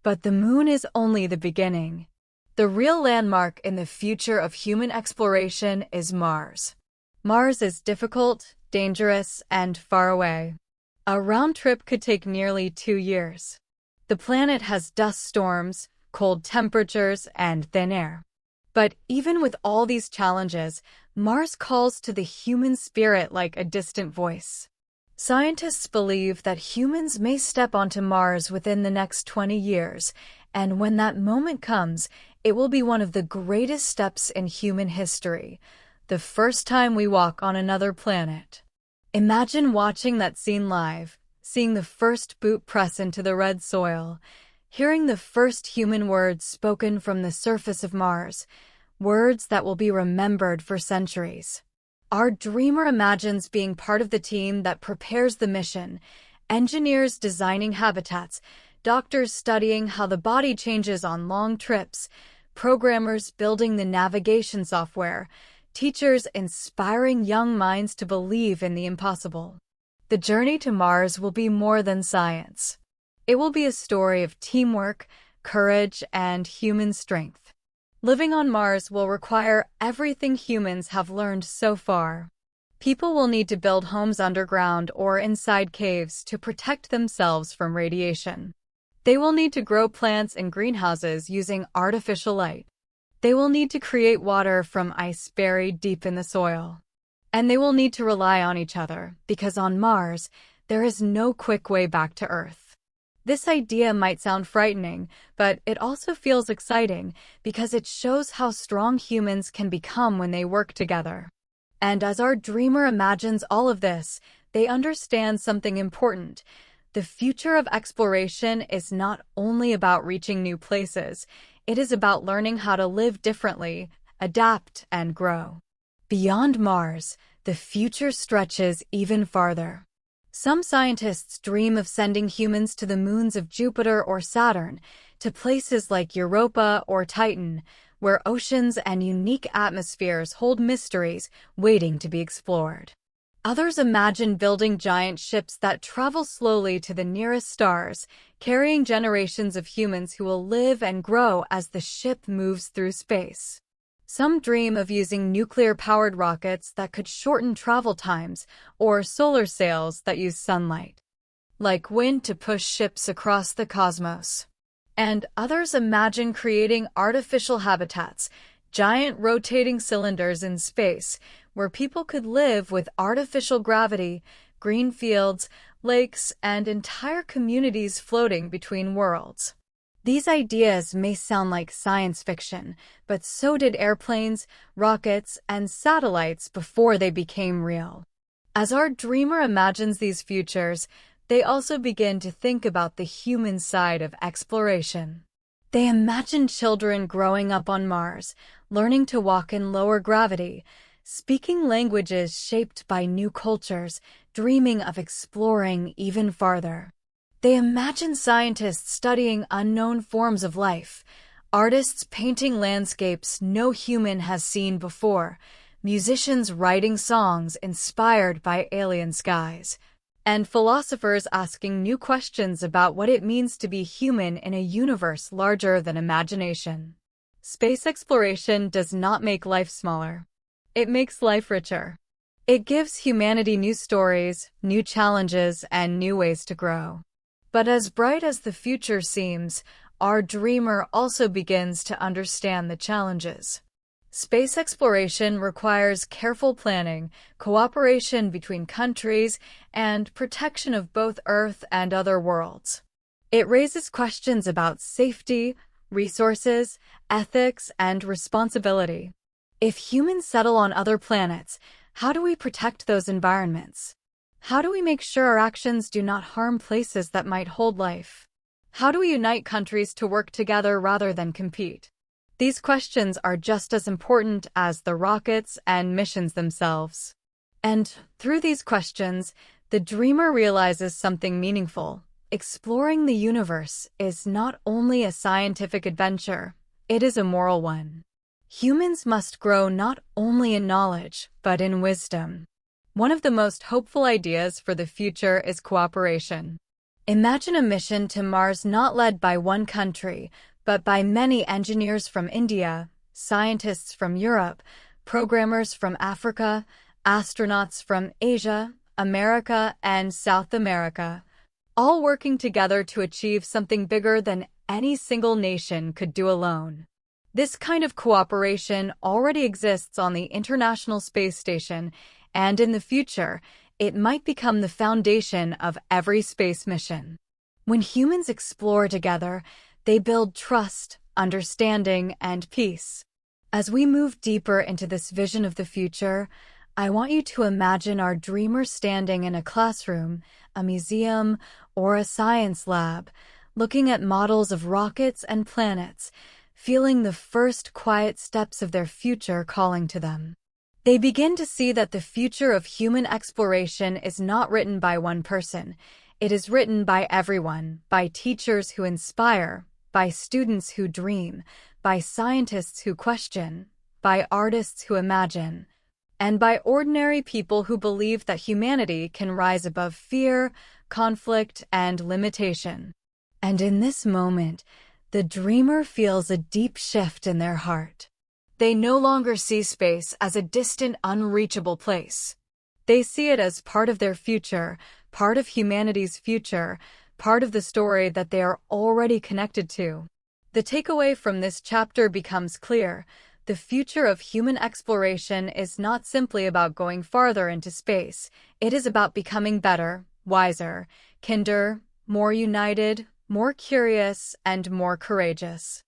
But the moon is only the beginning. The real landmark in the future of human exploration is Mars. Mars is difficult, dangerous, and far away. A round trip could take nearly 2 years. The planet has dust storms, cold temperatures, and thin air. But even with all these challenges, Mars calls to the human spirit like a distant voice. Scientists believe that humans may step onto Mars within the next 20 years, and when that moment comes, it will be one of the greatest steps in human history, the first time we walk on another planet. Imagine watching that scene live, seeing the first boot press into the red soil, hearing the first human words spoken from the surface of Mars, words that will be remembered for centuries. Our dreamer imagines being part of the team that prepares the mission, engineers designing habitats, doctors studying how the body changes on long trips, programmers building the navigation software, teachers inspiring young minds to believe in the impossible. The journey to Mars will be more than science. It will be a story of teamwork, courage, and human strength. Living on Mars will require everything humans have learned so far. People will need to build homes underground or inside caves to protect themselves from radiation. They will need to grow plants in greenhouses using artificial light. They will need to create water from ice buried deep in the soil. And they will need to rely on each other, because on Mars, there is no quick way back to Earth. This idea might sound frightening, but it also feels exciting because it shows how strong humans can become when they work together. And as our dreamer imagines all of this, they understand something important. The future of exploration is not only about reaching new places, it is about learning how to live differently, adapt, and grow. Beyond Mars, the future stretches even farther. Some scientists dream of sending humans to the moons of Jupiter or Saturn, to places like Europa or Titan, where oceans and unique atmospheres hold mysteries waiting to be explored. Others imagine building giant ships that travel slowly to the nearest stars, carrying generations of humans who will live and grow as the ship moves through space. Some dream of using nuclear-powered rockets that could shorten travel times, or solar sails that use sunlight, like wind, to push ships across the cosmos. And others imagine creating artificial habitats, giant rotating cylinders in space, where people could live with artificial gravity, green fields, lakes, and entire communities floating between worlds. These ideas may sound like science fiction, but so did airplanes, rockets, and satellites before they became real. As our dreamer imagines these futures, they also begin to think about the human side of exploration. They imagine children growing up on Mars, learning to walk in lower gravity, speaking languages shaped by new cultures, dreaming of exploring even farther. They imagine scientists studying unknown forms of life, Artists painting landscapes no human has seen before, musicians writing songs inspired by alien skies, and philosophers asking new questions about what it means to be human in a universe larger than imagination. Space exploration does not make life smaller. It makes life richer. It gives humanity new stories, new challenges, and new ways to grow. But as bright as the future seems, our dreamer also begins to understand the challenges. Space exploration requires careful planning, cooperation between countries, and protection of both Earth and other worlds. It raises questions about safety, resources, ethics, and responsibility. If humans settle on other planets, how do we protect those environments? How do we make sure our actions do not harm places that might hold life? How do we unite countries to work together rather than compete? These questions are just as important as the rockets and missions themselves. And through these questions, the dreamer realizes something meaningful. Exploring the universe is not only a scientific adventure, it is a moral one. Humans must grow not only in knowledge, but in wisdom. One of the most hopeful ideas for the future is cooperation. Imagine a mission to Mars not led by one country, but by many engineers from India, scientists from Europe, programmers from Africa, astronauts from Asia, America, and South America, all working together to achieve something bigger than any single nation could do alone. This kind of cooperation already exists on the International Space Station, and in the future, it might become the foundation of every space mission. When humans explore together, they build trust, understanding, and peace. As we move deeper into this vision of the future, I want you to imagine our dreamer standing in a classroom, a museum, or a science lab, looking at models of rockets and planets, feeling the first quiet steps of their future calling to them. They begin to see that the future of human exploration is not written by one person. It is written by everyone, by teachers who inspire, by students who dream, by scientists who question, by artists who imagine, and by ordinary people who believe that humanity can rise above fear, conflict, and limitation. And in this moment, the dreamer feels a deep shift in their heart. They no longer see space as a distant, unreachable place. They see it as part of their future, part of humanity's future, part of the story that they are already connected to. The takeaway from this chapter becomes clear. The future of human exploration is not simply about going farther into space. It is about becoming better, wiser, kinder, more united, more curious, and more courageous.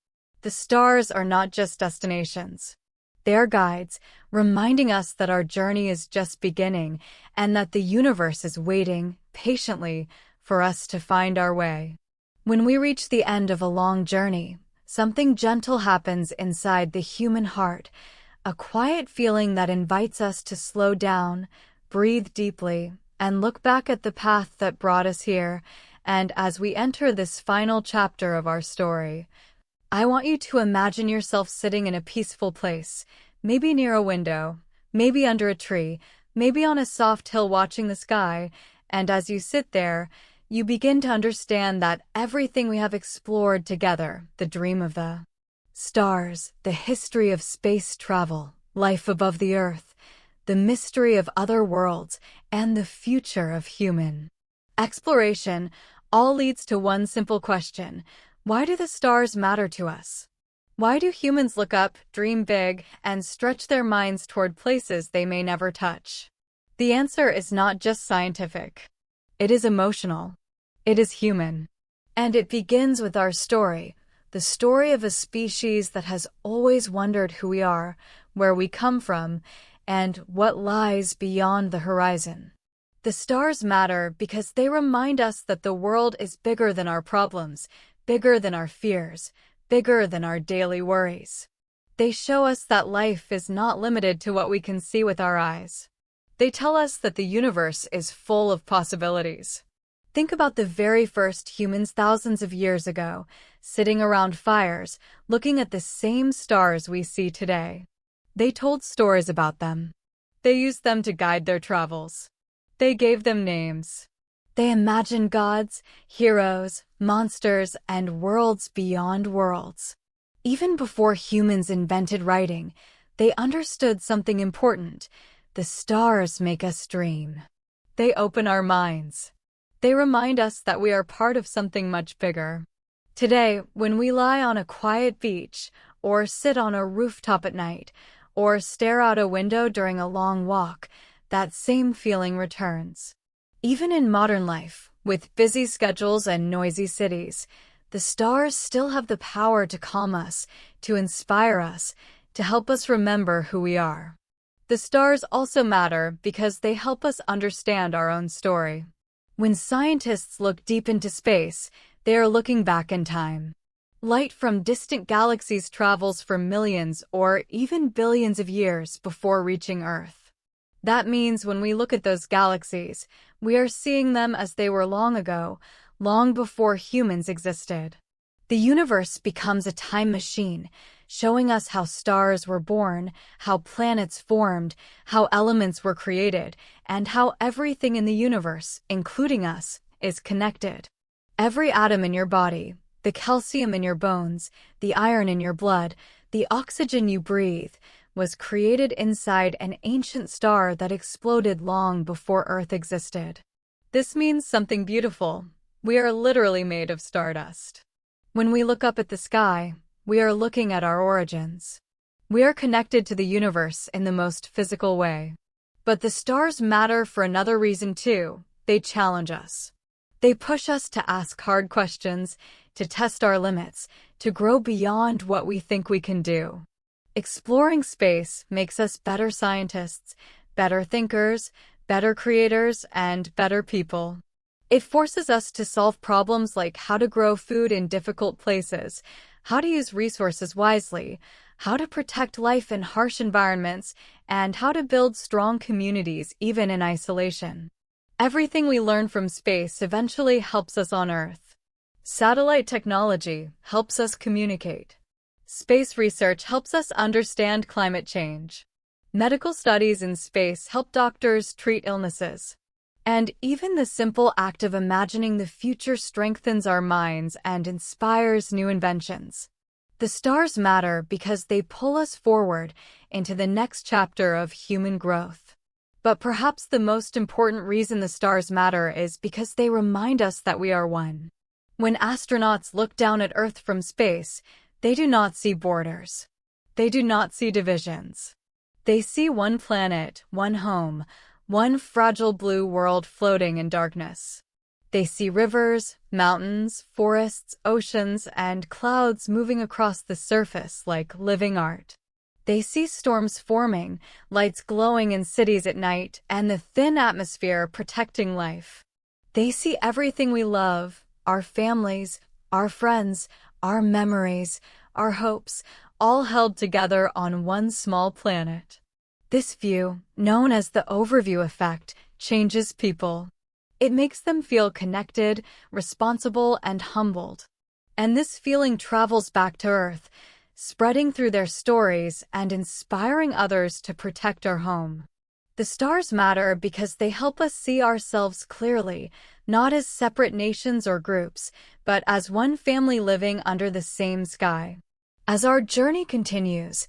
The stars are not just destinations. They are guides, reminding us that our journey is just beginning and that the universe is waiting patiently for us to find our way. When we reach the end of a long journey, something gentle happens inside the human heart, a quiet feeling that invites us to slow down, breathe deeply, and look back at the path that brought us here. And as we enter this final chapter of our story, I want you to imagine yourself sitting in a peaceful place, maybe near a window, maybe under a tree, maybe on a soft hill watching the sky, and as you sit there, you begin to understand that everything we have explored together, the dream of the stars, the history of space travel, life above the Earth, the mystery of other worlds, and the future of human exploration, all leads to one simple question. Why do the stars matter to us? Why do humans look up, dream big, and stretch their minds toward places they may never touch? The answer is not just scientific. It is emotional. It is human. And it begins with our story, the story of a species that has always wondered who we are, where we come from, and what lies beyond the horizon. The stars matter because they remind us that the world is bigger than our problems, bigger than our fears, bigger than our daily worries. They show us that life is not limited to what we can see with our eyes. They tell us that the universe is full of possibilities. Think about the very first humans thousands of years ago, sitting around fires, looking at the same stars we see today. They told stories about them. They used them to guide their travels. They gave them names. They imagined gods, heroes, monsters, and worlds beyond worlds. Even before humans invented writing, they understood something important. The stars make us dream. They open our minds. They remind us that we are part of something much bigger. Today, when we lie on a quiet beach, or sit on a rooftop at night, or stare out a window during a long walk, that same feeling returns. Even in modern life, with busy schedules and noisy cities, the stars still have the power to calm us, to inspire us, to help us remember who we are. The stars also matter because they help us understand our own story. When scientists look deep into space, they are looking back in time. Light from distant galaxies travels for millions or even billions of years before reaching Earth. That means when we look at those galaxies, we are seeing them as they were long ago, long before humans existed. The universe becomes a time machine, showing us how stars were born, how planets formed, how elements were created, and how everything in the universe, including us, is connected. Every atom in your body, the calcium in your bones, the iron in your blood, the oxygen you breathe, was created inside an ancient star that exploded long before Earth existed. This means something beautiful. We are literally made of stardust. When we look up at the sky, we are looking at our origins. We are connected to the universe in the most physical way. But the stars matter for another reason too. They challenge us. They push us to ask hard questions, to test our limits, to grow beyond what we think we can do. Exploring space makes us better scientists, better thinkers, better creators, and better people. It forces us to solve problems like how to grow food in difficult places, how to use resources wisely, how to protect life in harsh environments, and how to build strong communities even in isolation. Everything we learn from space eventually helps us on Earth. Satellite technology helps us communicate. Space research helps us understand climate change. Medical studies in space help doctors treat illnesses. And even the simple act of imagining the future strengthens our minds and inspires new inventions. The stars matter because they pull us forward into the next chapter of human growth. But perhaps the most important reason the stars matter is because they remind us that we are one. When astronauts look down at Earth from space, they do not see borders. They do not see divisions. They see one planet, one home, one fragile blue world floating in darkness. They see rivers, mountains, forests, oceans, and clouds moving across the surface like living art. They see storms forming, lights glowing in cities at night, and the thin atmosphere protecting life. They see everything we love, our families, our friends, our memories, our hopes, all held together on one small planet. This view, known as the overview effect, changes people. It makes them feel connected, responsible, and humbled. And this feeling travels back to Earth, spreading through their stories and inspiring others to protect our home. The stars matter because they help us see ourselves clearly, not as separate nations or groups, but as one family living under the same sky. As our journey continues,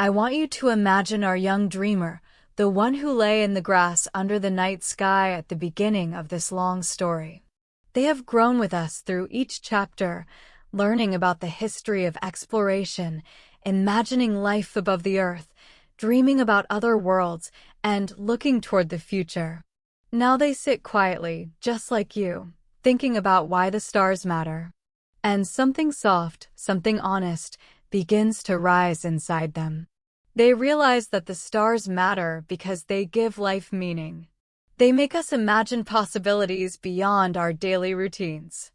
I want you to imagine our young dreamer, the one who lay in the grass under the night sky at the beginning of this long story. They have grown with us through each chapter, learning about the history of exploration, imagining life above the earth, dreaming about other worlds, and looking toward the future. Now they sit quietly, just like you, thinking about why the stars matter. And something soft, something honest, begins to rise inside them. They realize that the stars matter because they give life meaning. They make us imagine possibilities beyond our daily routines.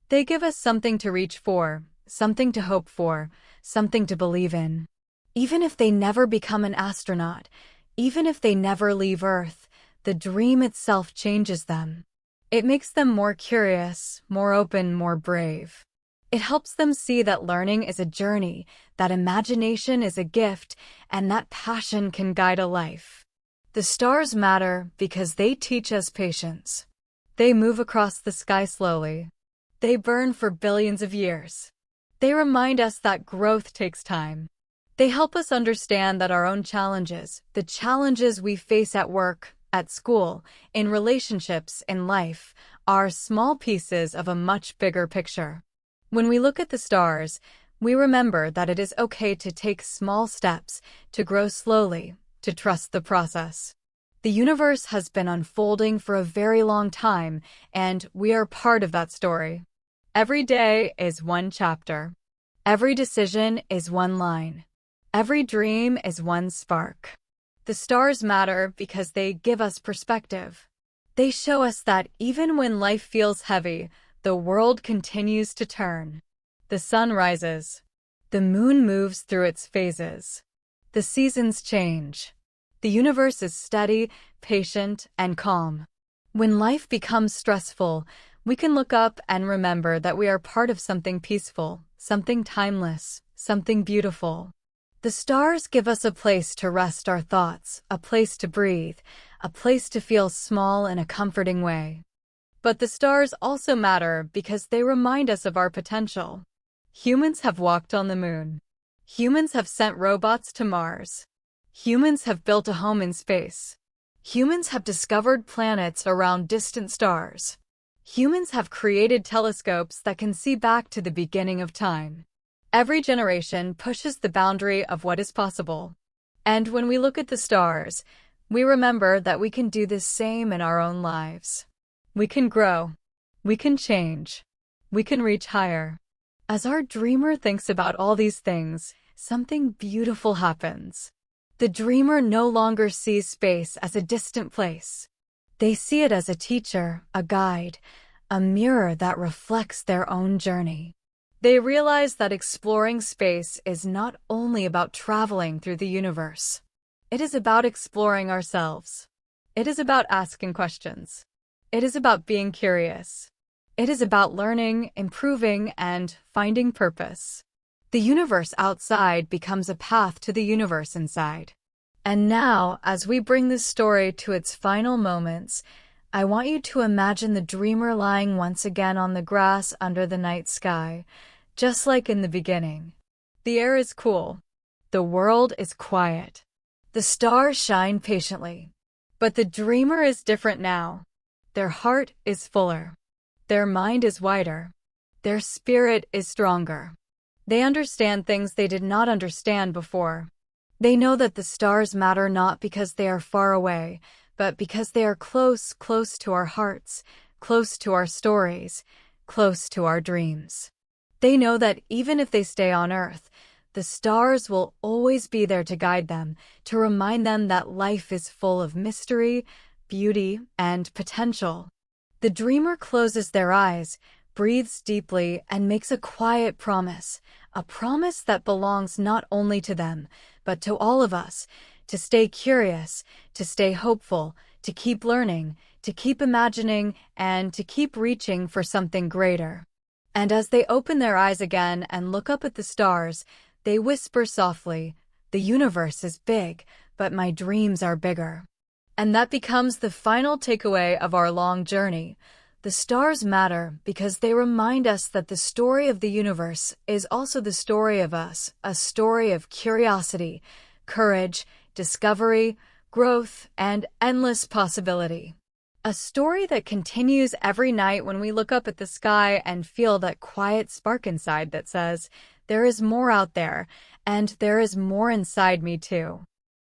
They give us something to reach for, something to hope for, something to believe in. Even if they never become an astronaut, even if they never leave Earth, the dream itself changes them. It makes them more curious, more open, more brave. It helps them see that learning is a journey, that imagination is a gift, and that passion can guide a life. The stars matter because they teach us patience. They move across the sky slowly. They burn for billions of years. They remind us that growth takes time. They help us understand that our own challenges, the challenges we face at work, at school, in relationships, in life, are small pieces of a much bigger picture. When we look at the stars, we remember that it is okay to take small steps, to grow slowly, to trust the process. The universe has been unfolding for a very long time, and we are part of that story. Every day is one chapter. Every decision is one line. Every dream is one spark. The stars matter because they give us perspective. They show us that even when life feels heavy, the world continues to turn. The sun rises. The moon moves through its phases. The seasons change. The universe is steady, patient, and calm. When life becomes stressful, we can look up and remember that we are part of something peaceful, something timeless, something beautiful. The stars give us a place to rest our thoughts, a place to breathe, a place to feel small in a comforting way. But the stars also matter because they remind us of our potential. Humans have walked on the moon. Humans have sent robots to Mars. Humans have built a home in space. Humans have discovered planets around distant stars. Humans have created telescopes that can see back to the beginning of time. Every generation pushes the boundary of what is possible. And when we look at the stars, we remember that we can do the same in our own lives. We can grow. We can change. We can reach higher. As our dreamer thinks about all these things, something beautiful happens. The dreamer no longer sees space as a distant place. They see it as a teacher, a guide, a mirror that reflects their own journey. They realize that exploring space is not only about traveling through the universe. It is about exploring ourselves. It is about asking questions. It is about being curious. It is about learning, improving, and finding purpose. The universe outside becomes a path to the universe inside. And now, as we bring this story to its final moments, I want you to imagine the dreamer lying once again on the grass under the night sky, just like in the beginning. The air is cool. The world is quiet. The stars shine patiently. But the dreamer is different now. Their heart is fuller. Their mind is wider. Their spirit is stronger. They understand things they did not understand before. They know that the stars matter not because they are far away, but because they are close, close to our hearts, close to our stories, close to our dreams. They know that even if they stay on Earth, the stars will always be there to guide them, to remind them that life is full of mystery, beauty, and potential. The dreamer closes their eyes, breathes deeply, and makes a quiet promise, a promise that belongs not only to them, but to all of us, to stay curious, to stay hopeful, to keep learning, to keep imagining, and to keep reaching for something greater. And as they open their eyes again and look up at the stars, they whisper softly, "The universe is big, but my dreams are bigger." And that becomes the final takeaway of our long journey. The stars matter because they remind us that the story of the universe is also the story of us, a story of curiosity, courage, discovery, growth, and endless possibility. A story that continues every night when we look up at the sky and feel that quiet spark inside that says, "There is more out there, and there is more inside me too."